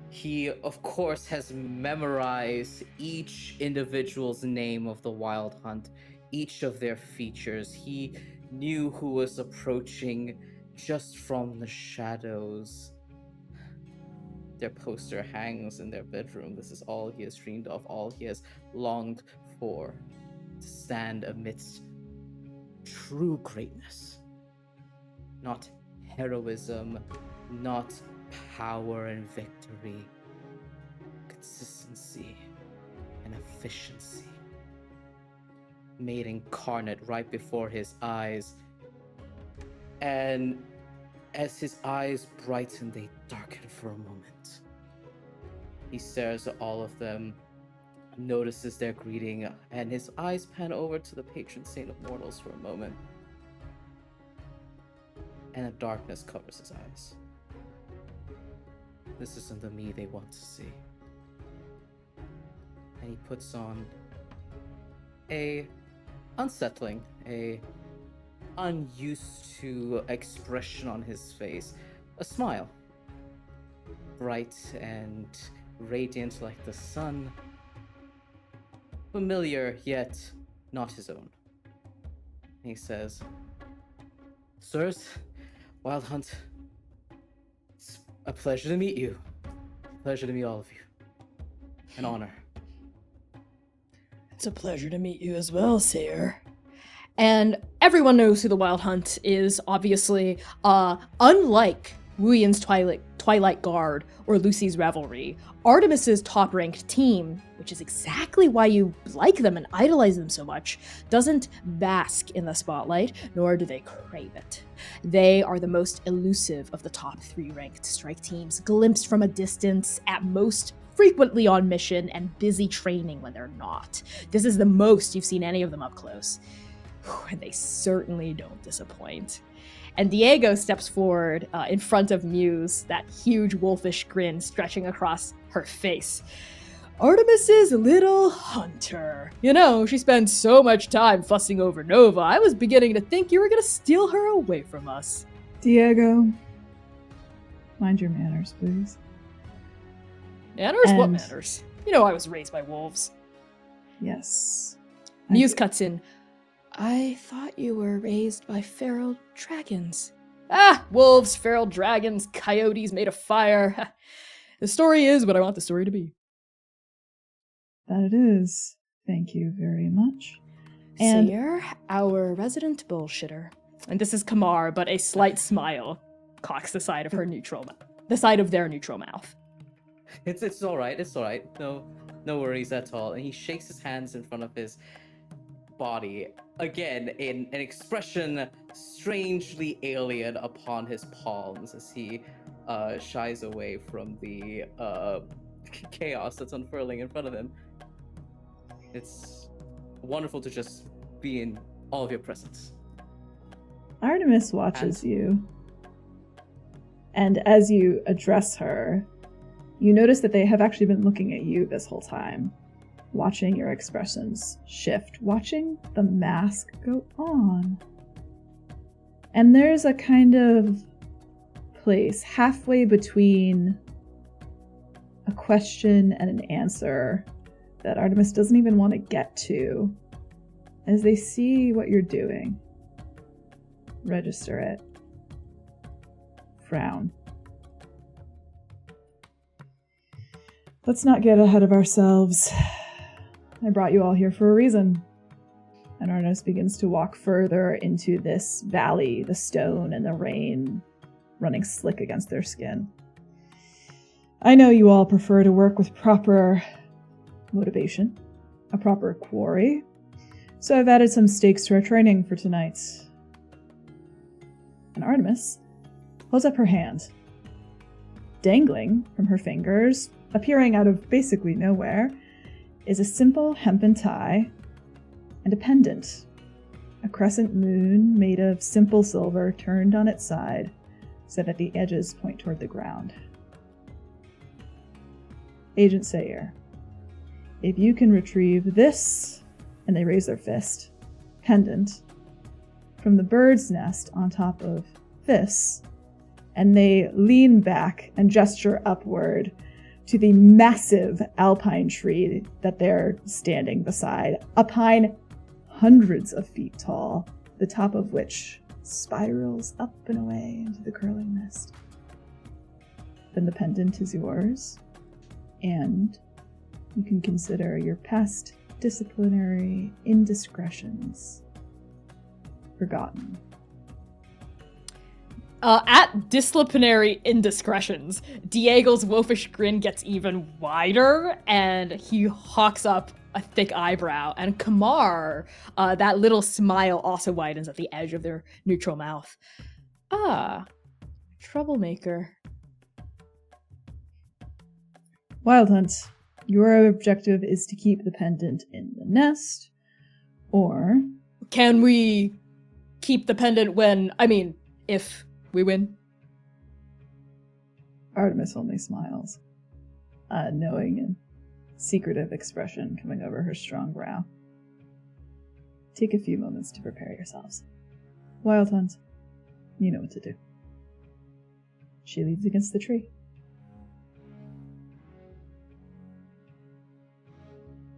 He, of course, has memorized each individual's name of the Wild Hunt, each of their features. He knew who was approaching just from the shadows. Their poster hangs in their bedroom. This is all he has dreamed of, all he has longed for, to stand amidst true greatness. Not heroism, not power and victory. Consistency and efficiency. Made incarnate right before his eyes. And as his eyes brighten, they darken for a moment. He stares at all of them, notices their greeting, and his eyes pan over to the patron saint of mortals for a moment. And a darkness covers his eyes. This isn't the me they want to see. And he puts on a unsettling, a unused to expression on his face. A smile. Bright and radiant like the sun. Familiar, yet not his own. And he says, Sirs, Wild Hunt, it's a pleasure to meet you. Pleasure to meet all of you. An honor. It's a pleasure to meet you as well, Seir. And everyone knows who the Wild Hunt is, obviously. Unlike Wuyen's Twilight Guard or Lucy's Revelry, Artemis's top-ranked team, which is exactly why you like them and idolize them so much, doesn't bask in the spotlight, nor do they crave it. They are the most elusive of the top 3 ranked strike teams, glimpsed from a distance, at most frequently on mission, and busy training when they're not. This is the most you've seen any of them up close. And they certainly don't disappoint. And Diego steps forward in front of Muse, that huge wolfish grin stretching across her face. Artemis's little hunter. You know, she spends so much time fussing over Nova, I was beginning to think you were gonna steal her away from us. Diego, mind your manners, please. Manners? What manners? You know I was raised by wolves. Yes. Muse cuts in. I thought you were raised by feral dragons. Ah, wolves, feral dragons, coyotes made of fire. The story is what I want the story to be. That it is. Thank you very much. And Seir, our resident bullshitter. And this is Kamar, but a slight smile cocks the side of her the side of their neutral mouth. It's all right. It's all right. No worries at all. And he shakes his hands in front of his body, again in an expression strangely alien upon his palms as he shies away from the chaos that's unfurling in front of him. It's wonderful to just be in all of your presence. Artemis watches you. And as you address her, you notice that they have actually been looking at you this whole time, watching your expressions shift, watching the mask go on. And there's a kind of place halfway between a question and an answer that Artemis doesn't even want to get to as they see what you're doing. Register it. Frown. Let's not get ahead of ourselves. I brought you all here for a reason. And Artemis begins to walk further into this valley, the stone and the rain running slick against their skin. I know you all prefer to work with proper motivation, a proper quarry, so I've added some stakes to our training for tonight. And Artemis holds up her hand. Dangling from her fingers, appearing out of basically nowhere, is a simple hempen tie and a pendant. A crescent moon made of simple silver turned on its side so that the edges point toward the ground. Agent Seir, if you can retrieve this, and they raise their fist, pendant, from the bird's nest on top of this, and they lean back and gesture upward to the massive alpine tree that they're standing beside, a pine hundreds of feet tall, the top of which spirals up and away into the curling mist. Then the pendant is yours, and you can consider your past disciplinary indiscretions forgotten. At disciplinary indiscretions, Diego's wolfish grin gets even wider, and he hawks up a thick eyebrow. And Kamar, that little smile also widens at the edge of their neutral mouth. Ah, troublemaker. Wild Hunt, your objective is to keep the pendant in the nest, or... Can we keep the pendant if we win? Artemis only smiles, a knowing and secretive expression coming over her strong brow. Take a few moments to prepare yourselves. Wild Hunt, you know what to do. She leads against the tree.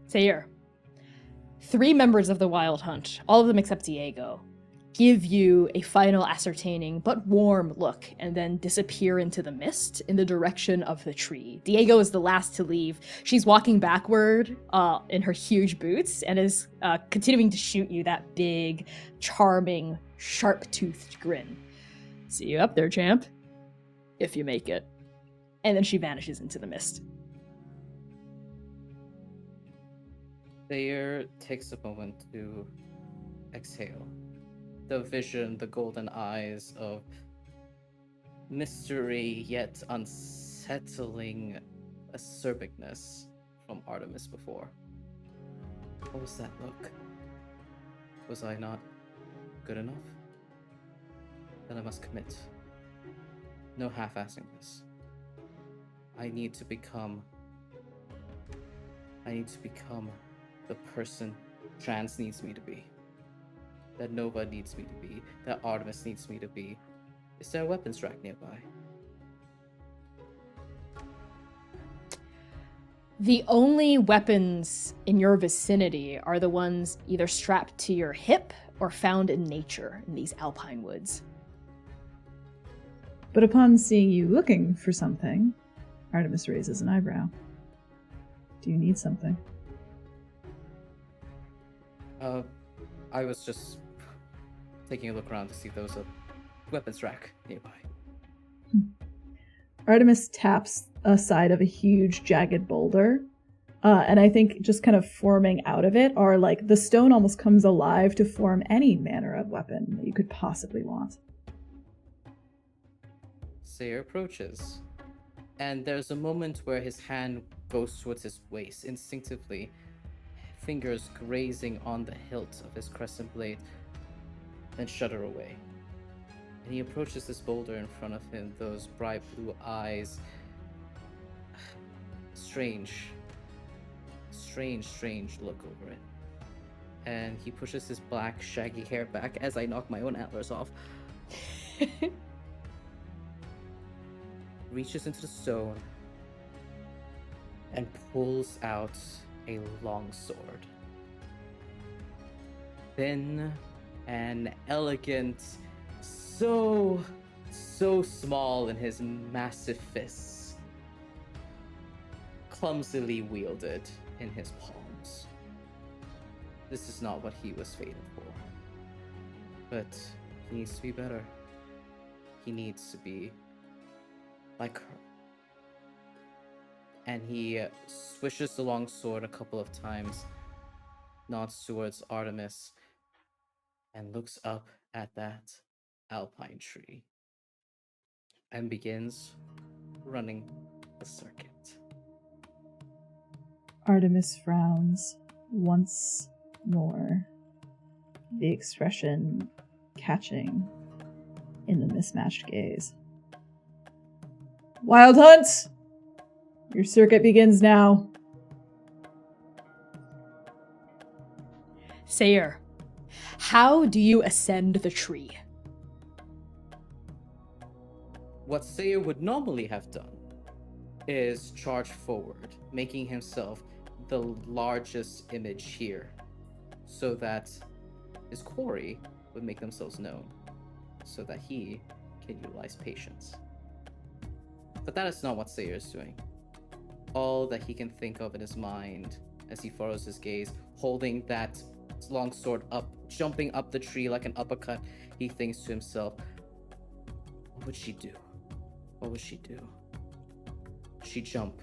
Seir, 3 members of the Wild Hunt, all of them except Diego, give you a final ascertaining but warm look and then disappear into the mist in the direction of the tree. Diego is the last to leave. She's walking backward in her huge boots and is continuing to shoot you that big, charming, sharp-toothed grin. See you up there, champ. If you make it. And then she vanishes into the mist. Seir takes a moment to exhale. The vision, the golden eyes of mystery yet unsettling acerbicness from Artemis before. What was that look? Was I not good enough? Then I must commit. No half-assing this. I need to become the person Trans needs me to be. That Nova needs me to be. That Artemis needs me to be. Is there a weapons rack nearby? The only weapons in your vicinity are the ones either strapped to your hip or found in nature in these alpine woods. But upon seeing you looking for something, Artemis raises an eyebrow. Do you need something? I was just taking a look around to see if there was a weapons rack nearby. Artemis taps a side of a huge jagged boulder, and I think just kind of forming out of it are like the stone almost comes alive to form any manner of weapon that you could possibly want. Seir approaches, and there's a moment where his hand goes towards his waist instinctively, fingers grazing on the hilt of his crescent blade, then shudder away. And he approaches this boulder in front of him, those bright blue eyes. Strange look over it. And he pushes his black, shaggy hair back as I knock my own antlers off. Reaches into the stone and pulls out a long sword. Thin and elegant, so small in his massive fists, clumsily wielded in his palms. This is not what he was fated for. But he needs to be better. He needs to be like her. And he swishes the long sword a couple of times, nods towards Artemis, and looks up at that alpine tree and begins running the circuit. Artemis frowns once more, the expression catching in the mismatched gaze. Wild Hunt! Your circuit begins now. Seir, how do you ascend the tree? What Seir would normally have done is charge forward, making himself the largest image here, so that his quarry would make themselves known, so that he can utilize patience. But that is not what Seir is doing. All that he can think of in his mind as he follows his gaze, holding that long sword up, jumping up the tree like an uppercut, he thinks to himself, what would she do? What would she do? She'd jump.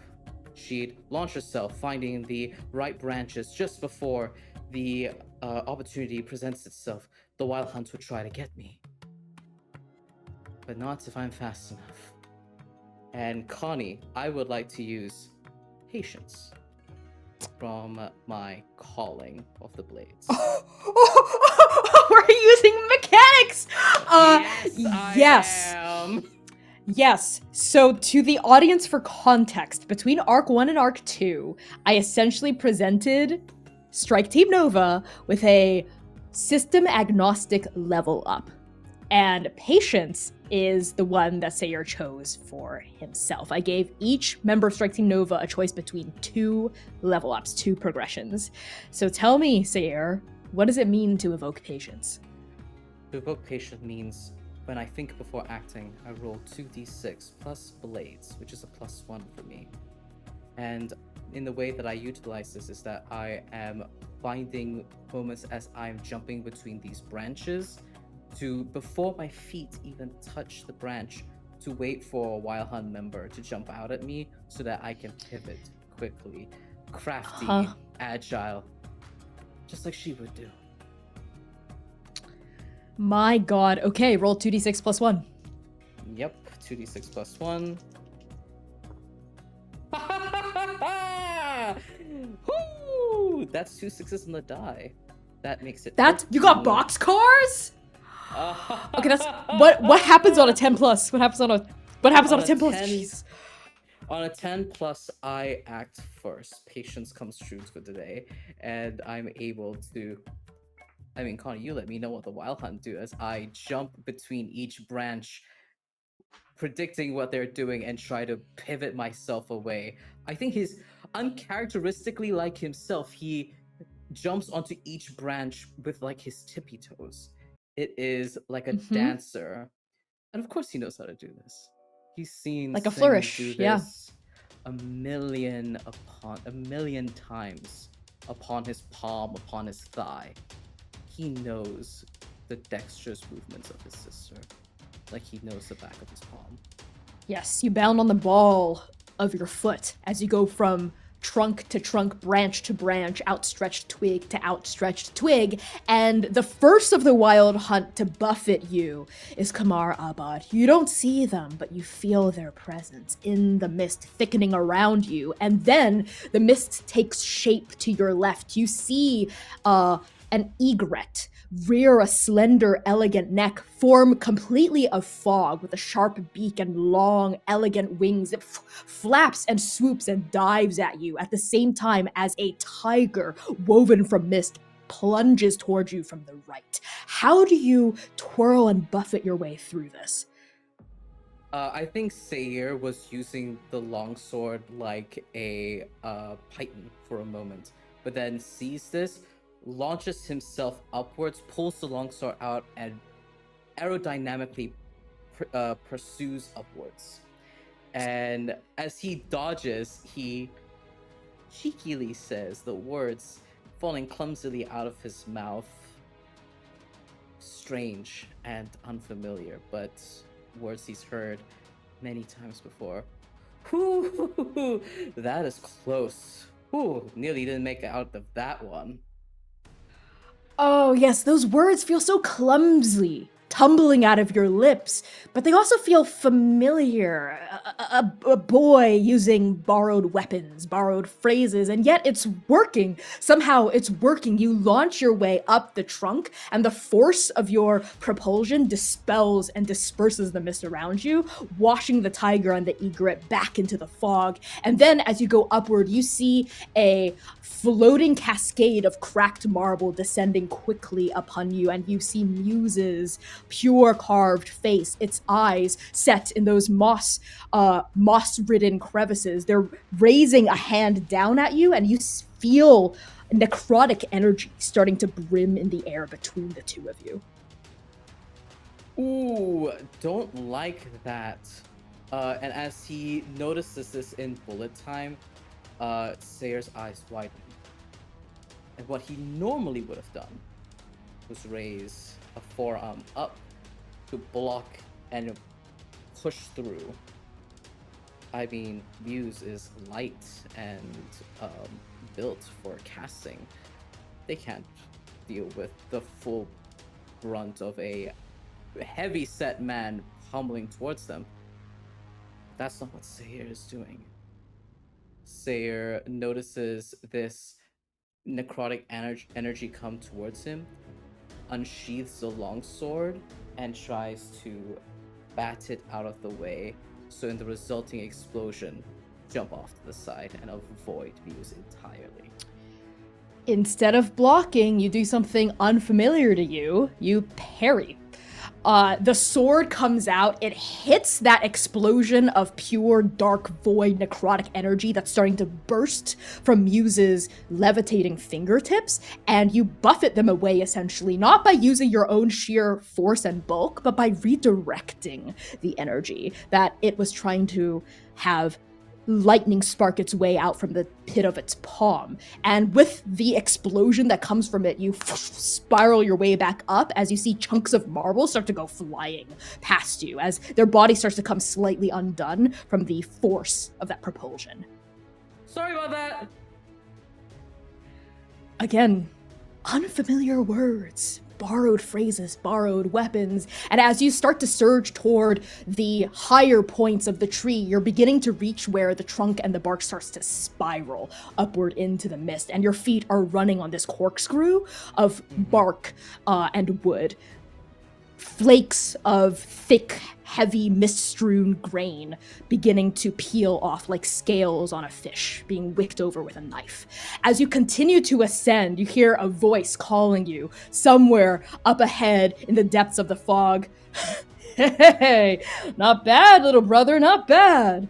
She'd launch herself, finding the right branches just before the opportunity presents itself. The Wild Hunt would try to get me. But not if I'm fast enough. And Connie, I would like to use patience from my calling of the blades. We're using mechanics! Yes, I am. Yes. So, to the audience for context, between Arc 1 and Arc 2, I essentially presented Strike Team Nova with a system agnostic level up. And Patience is the one that Seir chose for himself. I gave each member of Strike Team Nova a choice between 2 level ups, 2 progressions. So tell me, Seir, what does it mean to evoke Patience? To evoke patience means when I think before acting, I roll 2d6 plus blades, which is a +1 for me. And in the way that I utilize this is that I am finding moments as I'm jumping between these branches to, before my feet even touch the branch, to wait for a Wild Hunt member to jump out at me so that I can pivot quickly, crafty, agile, just like she would do. My god. Okay, roll 2d6 plus 1. Yep, 2d6 plus 1. Woo! That's 2 6s on the die. That makes it. That you got 13. boxcars? Okay, that's what happens on a 10 plus? What happens on a 10 plus? 10 Jeez. On a 10 plus, I act first. Patience comes true for today, and I'm able to. I mean, Connie, you let me know what the Wild Hunt do as I jump between each branch, predicting what they're doing and try to pivot myself away. I think he's uncharacteristically like himself. He jumps onto each branch with like his tippy toes. It is like a dancer. And of course he knows how to do this. He's seen Like a Sing flourish, do yeah. this a million times upon his palm, upon his thigh. He knows the dexterous movements of his sister, like he knows the back of his palm. Yes, you bound on the ball of your foot as you go from trunk to trunk, branch to branch, outstretched twig to outstretched twig, and the first of the Wild Hunt to buffet you is Kamar Abad. You don't see them, but you feel their presence in the mist thickening around you, and then the mist takes shape to your left. You see an egret rear a slender, elegant neck, form completely of fog with a sharp beak and long, elegant wings. It flaps and swoops and dives at you at the same time as a tiger woven from mist plunges towards you from the right. How do you twirl and buffet your way through this? I think Seir was using the longsword like a python for a moment, but then sees this, launches himself upwards, pulls the longsword out, and aerodynamically pursues upwards. And as he dodges, he cheekily says the words falling clumsily out of his mouth. Strange and unfamiliar, but words he's heard many times before. Whew, that is close. Whew, nearly didn't make it out of that one. Oh, yes, those words feel so clumsily tumbling out of your lips, but they also feel familiar. A boy using borrowed weapons, borrowed phrases, and yet it's working. Somehow it's working. You launch your way up the trunk, and the force of your propulsion dispels and disperses the mist around you, washing the tiger and the egret back into the fog. And then as you go upward, you see a floating cascade of cracked marble descending quickly upon you, and you see Muse's pure carved face, its eyes set in those moss-ridden crevices. They're raising a hand down at you, and you feel necrotic energy starting to brim in the air between the two of you. Ooh, don't like that. And as he notices this in bullet time, Seir's eyes widen. And what he normally would have done was raise a forearm up to block and push through. I mean, Muse is light and built for casting. They can't deal with the full brunt of a heavy-set man pummeling towards them. That's not what Seir is doing. Seir notices this necrotic energy come towards him, unsheaths the longsword, and tries to bat it out of the way, so in the resulting explosion, jump off to the side and avoid Muse entirely. Instead of blocking, you do something unfamiliar to you. You parry. The sword comes out, it hits that explosion of pure, dark, void, necrotic energy that's starting to burst from Muse's levitating fingertips, and you buffet them away, essentially, not by using your own sheer force and bulk, but by redirecting the energy that it was trying to have lightning spark its way out from the pit of its palm. And with the explosion that comes from it, you spiral your way back up as you see chunks of marble start to go flying past you as their body starts to come slightly undone from the force of that propulsion. Sorry about that! Again, unfamiliar words, borrowed phrases, borrowed weapons, and as you start to surge toward the higher points of the tree, you're beginning to reach where the trunk and the bark starts to spiral upward into the mist, and your feet are running on this corkscrew of bark and wood. Flakes of thick, heavy, mist-strewn grain beginning to peel off like scales on a fish being wicked over with a knife. As you continue to ascend, you hear a voice calling you somewhere up ahead in the depths of the fog. Hey, not bad, little brother, not bad.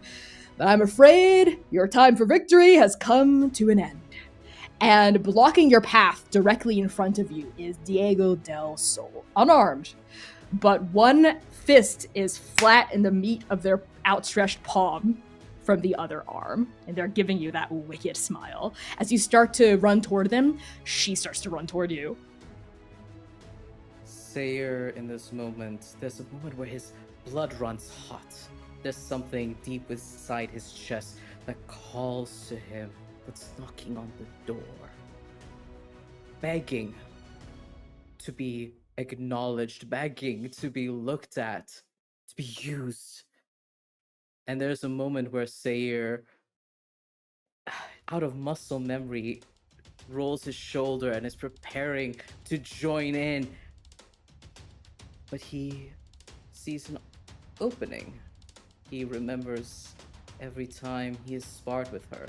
But I'm afraid your time for victory has come to an end. And blocking your path directly in front of you is Diego del Sol, unarmed. But one fist is flat in the meat of their outstretched palm from the other arm, and they're giving you that wicked smile. As you start to run toward them, she starts to run toward you. Seir, in this moment, there's a moment where his blood runs hot. There's something deep inside his chest that calls to him, that's knocking on the door, begging to be acknowledged, begging to be looked at, to be used. And there's a moment where Seir, out of muscle memory, rolls his shoulder and is preparing to join in, but he sees an opening. He remembers every time he has sparred with her,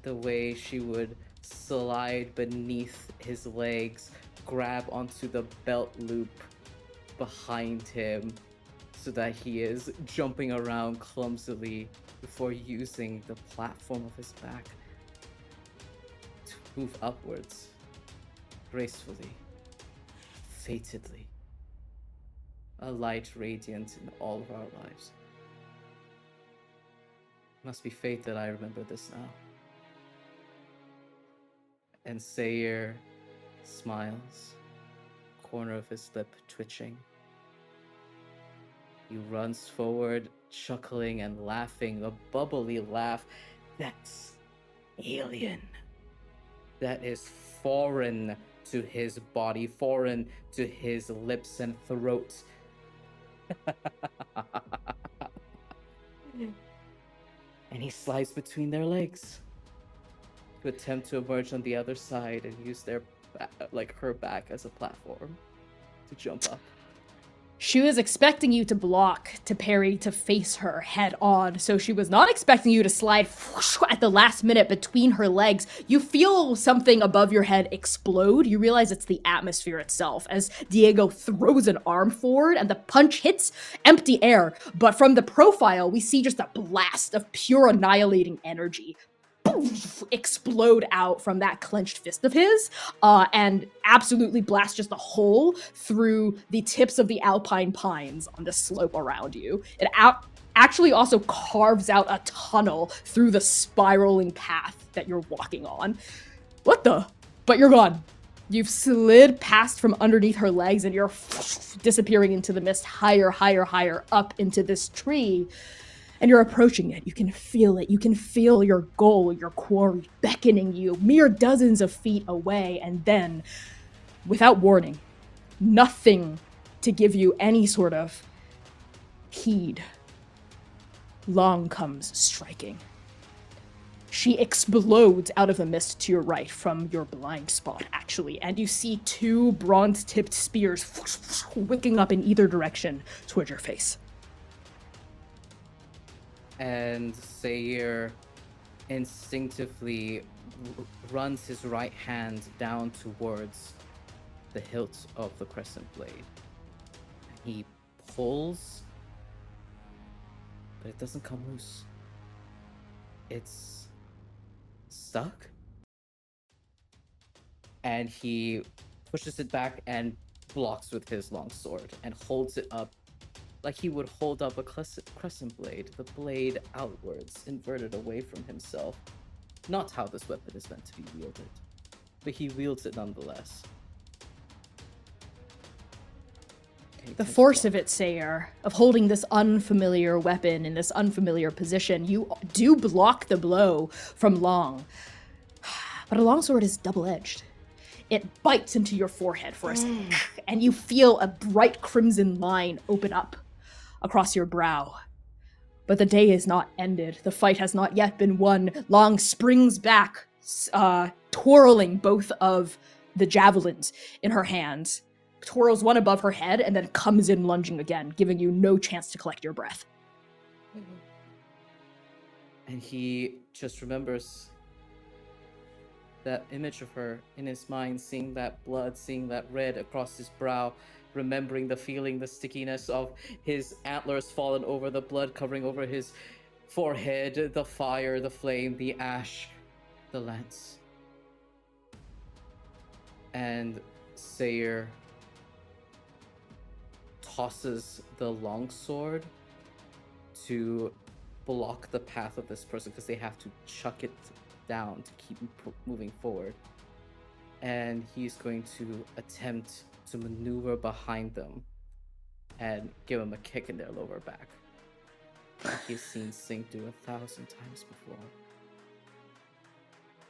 the way she would slide beneath his legs, grab onto the belt loop behind him so that he is jumping around clumsily before using the platform of his back to move upwards, gracefully, fatedly. A light radiant in all of our lives. Must be fate that I remember this now. And Seir smiles, corner of his lip twitching. He runs forward, chuckling and laughing, a bubbly laugh that's alien. That is foreign to his body, foreign to his lips and throat. And he slides between their legs to attempt to emerge on the other side and use their her back as a platform to jump up. She was expecting you to block, to parry, to face her head on, so she was not expecting you to slide at the last minute between her legs. You feel something above your head explode. You realize it's the atmosphere itself as Diego throws an arm forward and the punch hits empty air. But from the profile, we see just a blast of pure annihilating energy explode out from that clenched fist of his, and absolutely blast just a hole through the tips of the alpine pines on the slope around you. It actually also carves out a tunnel through the spiraling path that you're walking on. What the? But you're gone. You've slid past from underneath her legs and you're disappearing into the mist, higher, higher, higher up into this tree. And you're approaching it. You can feel it. You can feel your goal, your quarry beckoning you mere dozens of feet away. And then, without warning, nothing to give you any sort of heed, Long comes striking. She explodes out of the mist to your right from your blind spot, actually. And you see two bronze-tipped spears winking up in either direction towards your face. And Seir instinctively runs his right hand down towards the hilt of the crescent blade. He pulls, but it doesn't come loose. It's stuck. And he pushes it back and blocks with his long sword and holds it up like he would hold up a crescent blade, the blade outwards, inverted away from himself. Not how this weapon is meant to be wielded, but he wields it nonetheless. The force of it, Seir, of holding this unfamiliar weapon in this unfamiliar position, you do block the blow from Long. But a longsword is double-edged. It bites into your forehead for a second, and you feel a bright crimson line open up across your brow. But the day is not ended. The fight has not yet been won. Long springs back, twirling both of the javelins in her hands, twirls one above her head, and then comes in lunging again, giving you no chance to collect your breath. And he just remembers that image of her in his mind, seeing that blood, seeing that red across his brow, remembering the feeling, the stickiness of his antlers fallen over, the blood covering over his forehead, the fire, the flame, the ash, the lance. And Seir tosses the longsword to block the path of this person because they have to chuck it down to keep moving forward. And he's going to attempt to maneuver behind them and give them a kick in their lower back, like he's seen Sink do 1,000 times before.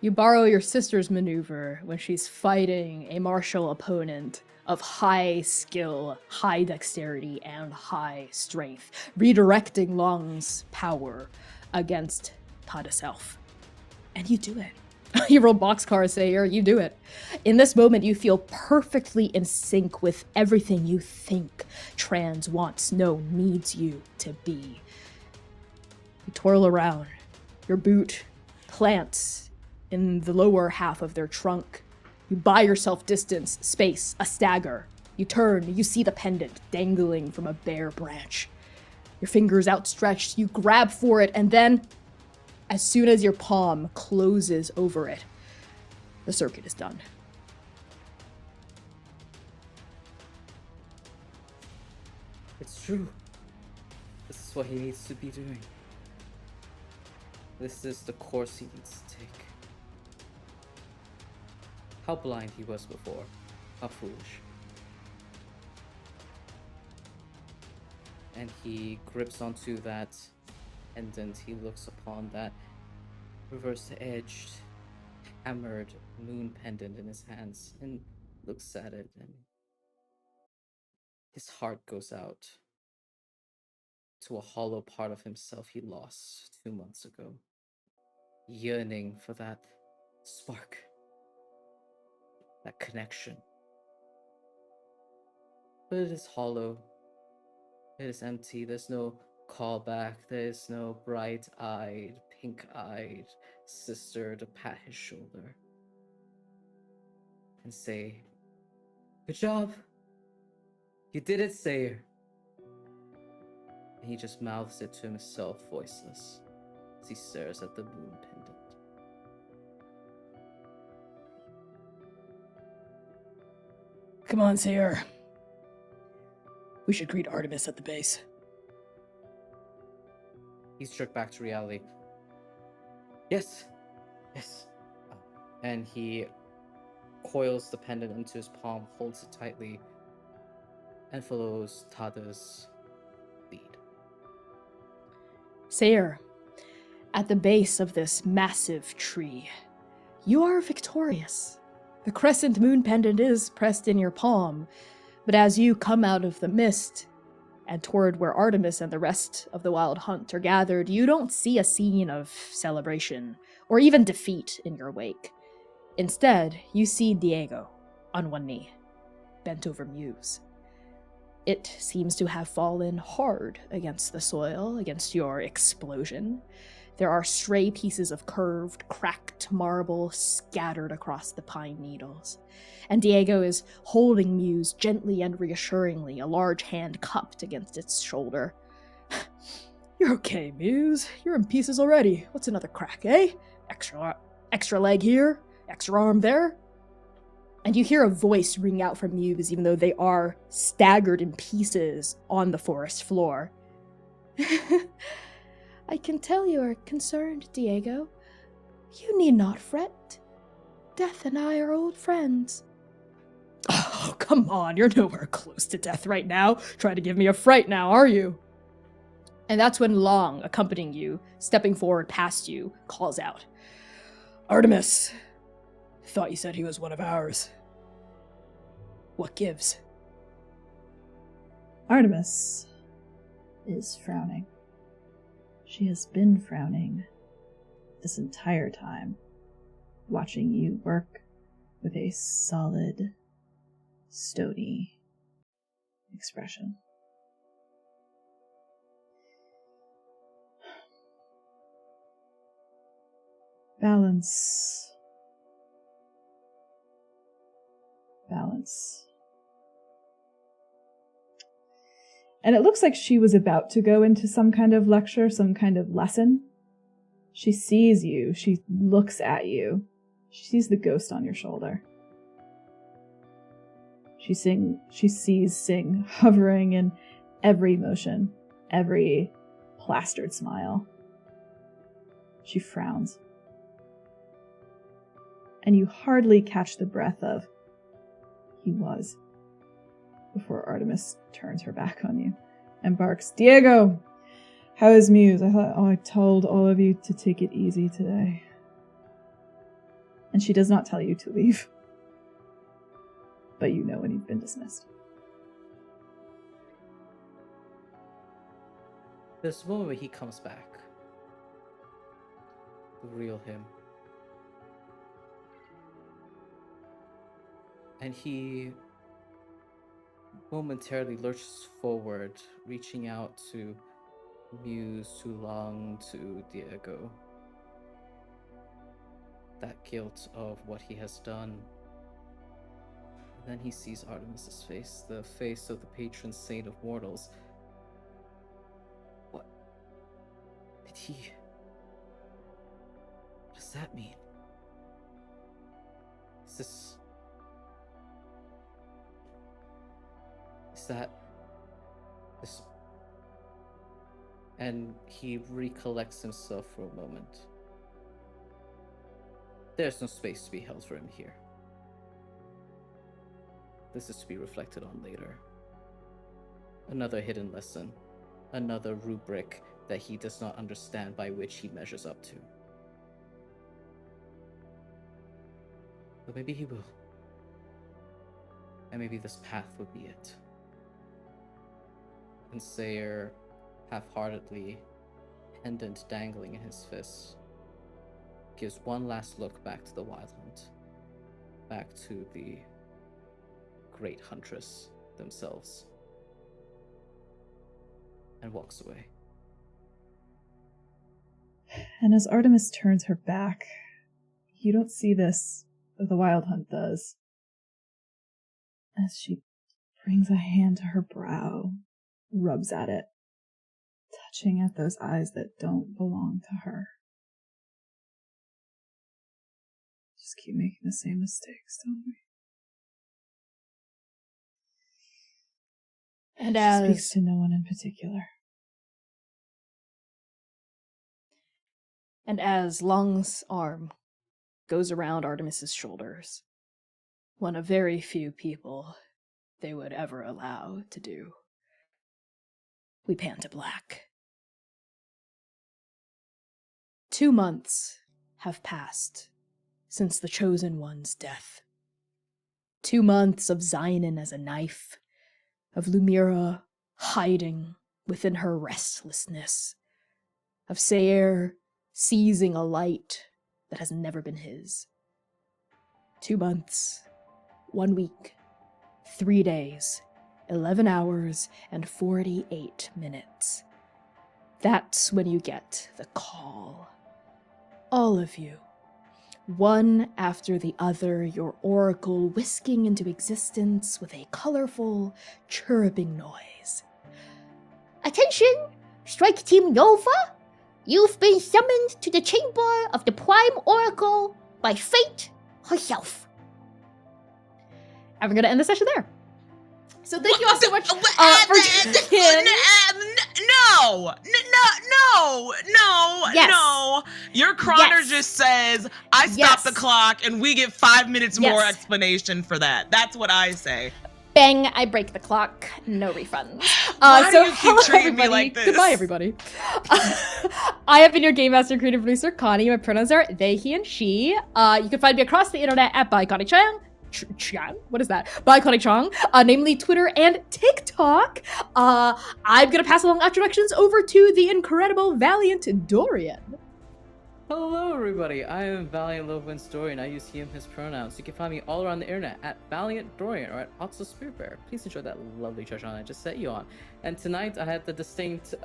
You borrow your sister's maneuver when she's fighting a martial opponent of high skill, high dexterity, and high strength, redirecting Long's power against Tada self. And you do it. You roll boxcar, Seir, you do it. In this moment, you feel perfectly in sync with everything you think Trans wants, no, needs you to be. You twirl around. Your boot plants in the lower half of their trunk. You buy yourself distance, space, a stagger. You turn, you see the pendant dangling from a bare branch. Your fingers outstretched, you grab for it, and then, as soon as your palm closes over it, the circuit is done. It's true. This is what he needs to be doing. This is the course he needs to take. how blind he was before. How foolish. And he grips onto that pendant. He looks upon that reverse-edged, hammered moon pendant in his hands and looks at it, and his heart goes out to a hollow part of himself he lost 2 months ago, yearning for that spark, that connection. But it is hollow. It is empty. There's no callback. There's no bright-eyed, pink-eyed sister to pat his shoulder and say, "Good job. You did it, Seir." And he just mouths it to himself, voiceless, as he stares at the moon pendant. Come on, Seir. We should greet Artemis at the base. He's struck back to reality. Yes. And he coils the pendant into his palm, holds it tightly, and follows Tada's lead. Seir, at the base of this massive tree, you are victorious. The crescent moon pendant is pressed in your palm, but as you come out of the mist and toward where Artemis and the rest of the Wild Hunt are gathered, you don't see a scene of celebration or even defeat in your wake. Instead, you see Diego on one knee, bent over Muse. It seems to have fallen hard against the soil, against your explosion. There are stray pieces of curved, cracked marble scattered across the pine needles. And Diego is holding Muse gently and reassuringly, a large hand cupped against its shoulder. You're okay, Muse. You're in pieces already. What's another crack, eh? Extra leg here, extra arm there. And you hear a voice ring out from Muse, even though they are staggered in pieces on the forest floor. I can tell you are concerned, Diego. You need not fret. Death and I are old friends. Oh, come on, you're nowhere close to death right now. Try to give me a fright now, are you? And that's when Long, accompanying you, stepping forward past you, calls out, Artemis, thought you said he was one of ours. What gives? Artemis is frowning. She has been frowning this entire time, watching you work with a solid, stony expression. Balance. And it looks like she was about to go into some kind of lecture, some kind of lesson. She sees you. She looks at you. She sees the ghost on your shoulder. She sees Sing hovering in every motion, every plastered smile. She frowns. And you hardly catch the breath of, he was, before Artemis turns her back on you and barks, Diego, how is Muse? I told all of you to take it easy today. And she does not tell you to leave. But you know when you've been dismissed. There's a moment where he comes back. The real him. And he momentarily lurches forward, reaching out to Muse, to Long, to Diego. That guilt of what he has done. And then he sees Artemis's face, the face of the patron saint of mortals. What did he... What does that mean? Is that this? And he recollects himself for a moment. There's no space to be held for him here. This is to be reflected on later. Another hidden lesson. Another rubric that he does not understand by which he measures up to. But maybe he will. And maybe this path would be it. And Seir, half-heartedly, pendant dangling in his fist, gives one last look back to the Wild Hunt, back to the great huntress themselves, and walks away. And as Artemis turns her back, you don't see this, but the Wild Hunt does. As she brings a hand to her brow, rubs at it, touching at those eyes that don't belong to her. Just keep making the same mistakes, don't we? And She speaks to no one in particular. And as Lung's arm goes around Artemis's shoulders, one of very few people they would ever allow to do, we pan to black. 2 months have passed since the Chosen One's death. 2 months of Xainan as a knife, of Lumièra hiding within her restlessness, of Seir seizing a light that has never been his. 2 months, 1 week, 3 days, 11 hours, and 48 minutes. That's when you get the call. All of you, one after the other, your oracle whisking into existence with a colorful, chirruping noise. Attention! Strike Team Nova! You've been summoned to the chamber of the Prime Oracle by Fate herself. And we're going to end the session there. So thank you all so much for tuning Yes. no. Your chroner Yes. just says, I stop the clock and we get 5 minutes more explanation for that. That's what I say. Bang, I break the clock. No refunds. Why do you keep hello, treating me everybody. like this? Goodbye, everybody. I have been your Game Master and Creative Producer, Connie. My pronouns are they, he, and she. You can find me across the internet at ByConnieChang. What is that? By Connie Chong, namely Twitter and TikTok. I'm gonna pass along introductions over to the incredible Valiant Dorian. Hello everybody, I am Valiant Lovewind Dorian. I use he, him, his pronouns. You can find me all around the internet at Valiant Dorian or at Oxo Spirit Bear. Please enjoy that lovely treasure hunt I just set you on. And tonight I had the distinct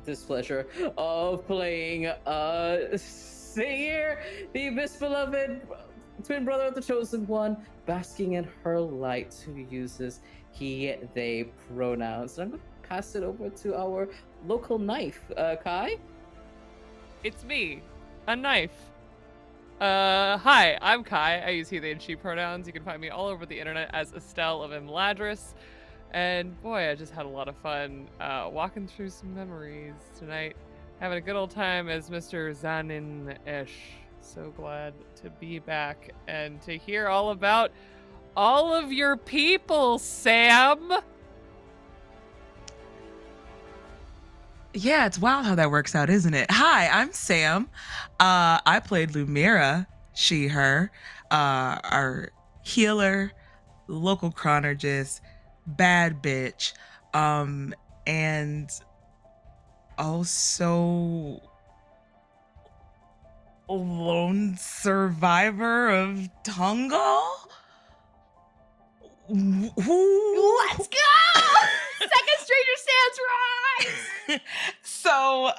displeasure of playing Seir, the misbeloved twin brother of the Chosen One, basking in her light, who uses he, they pronouns. And I'm going to pass it over to our local knife, Kai. It's me, a knife. Hi, I'm Kai. I use he, they, and she pronouns. You can find me all over the internet as Estelle of Imladris. And boy, I just had a lot of fun walking through some memories tonight. Having a good old time as Mr. Xainan-ish. So glad to be back and to hear all about all of your people, Sam. Yeah, it's wild how that works out, isn't it? Hi, I'm Sam. I played Lumièra, she, her, our healer, local chronologist, bad bitch, and also lone survivor of Tungle? Let's go! Second Stranger Stands Rise! So,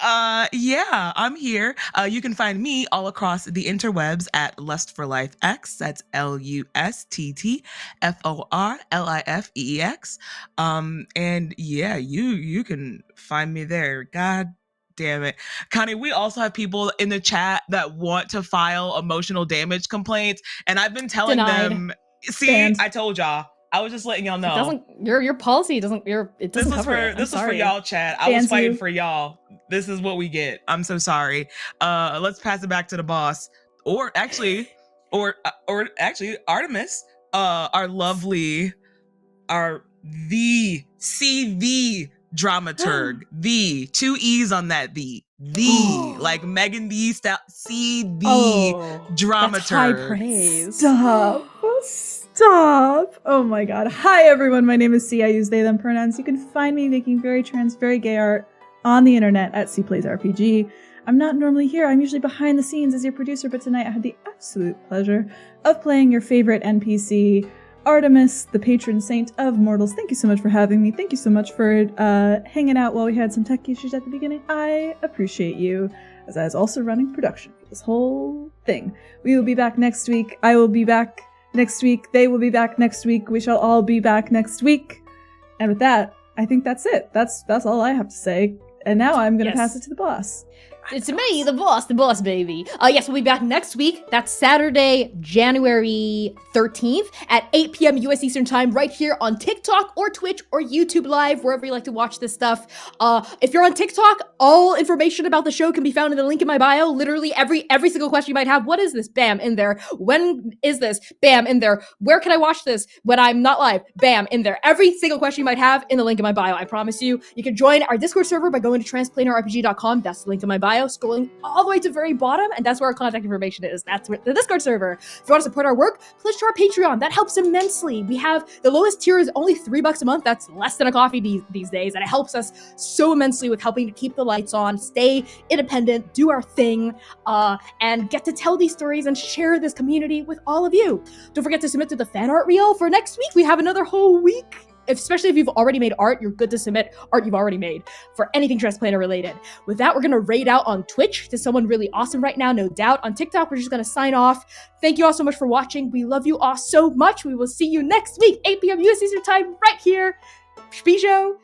yeah, I'm here. You can find me all across the interwebs at Lust for Life X. That's LUSTTFORLIFEEX. And yeah, you can find me there. God damn it. Connie, we also have people in the chat that want to file emotional damage complaints, and I've been telling them, see, Banned. I told y'all. I was just letting y'all know. It doesn't, your policy doesn't, it doesn't cover it. This is for y'all, chat. I was fighting for y'all. This is what we get. I'm so sorry. Let's pass it back to the boss. Or actually Artemis. our lovely, the CV dramaturg, the 2 E's on that like Megan Thee CV dramaturg. That's high praise. Stop. Oh my god. Hi everyone, my name is C. I use they, them pronouns. You can find me making very trans, very gay art on the internet at C Plays RPG. I'm not normally here. I'm usually behind the scenes as your producer, but tonight I had the absolute pleasure of playing your favorite NPC, Artemis, the patron saint of mortals. Thank you so much for having me. Thank you so much for hanging out while we had some tech issues at the beginning. I appreciate you, as I was also running production for this whole thing. We will be back next week. I will be back next week. They will be back next week. We shall all be back next week. And with that, I think that's it. That's all I have to say. And now I'm going to pass it to the boss. It's me, the boss baby. Yes, we'll be back next week. That's Saturday, January 13th at 8 p.m. US Eastern Time, right here on TikTok or Twitch or YouTube Live, wherever you like to watch this stuff. If you're on TikTok, all information about the show can be found in the link in my bio. Literally every single question you might have. What is this? Bam, in there. When is this? Bam, in there. Where can I watch this when I'm not live? Bam, in there. Every single question you might have in the link in my bio. I promise you. You can join our Discord server by going to transplanarrpg.com. That's the link in my bio. Scrolling all the way to the very bottom, and that's where our contact information is. That's where the Discord server. If you want to support our work, pledge to our Patreon. That helps immensely. We have the lowest tier is only $3 a month. That's less than a coffee these days, and it helps us so immensely with helping to keep the lights on, stay independent, do our thing, and get to tell these stories and share this community with all of you. Don't forget to submit to the fan art reel for next week. We have another whole week. Especially if you've already made art, you're good to submit art you've already made for anything Transplanar related. With that, we're going to raid out on Twitch to someone really awesome right now, no doubt. On TikTok, we're just going to sign off. Thank you all so much for watching. We love you all so much. We will see you next week, 8 p.m. US Eastern Time, right here. Bijou.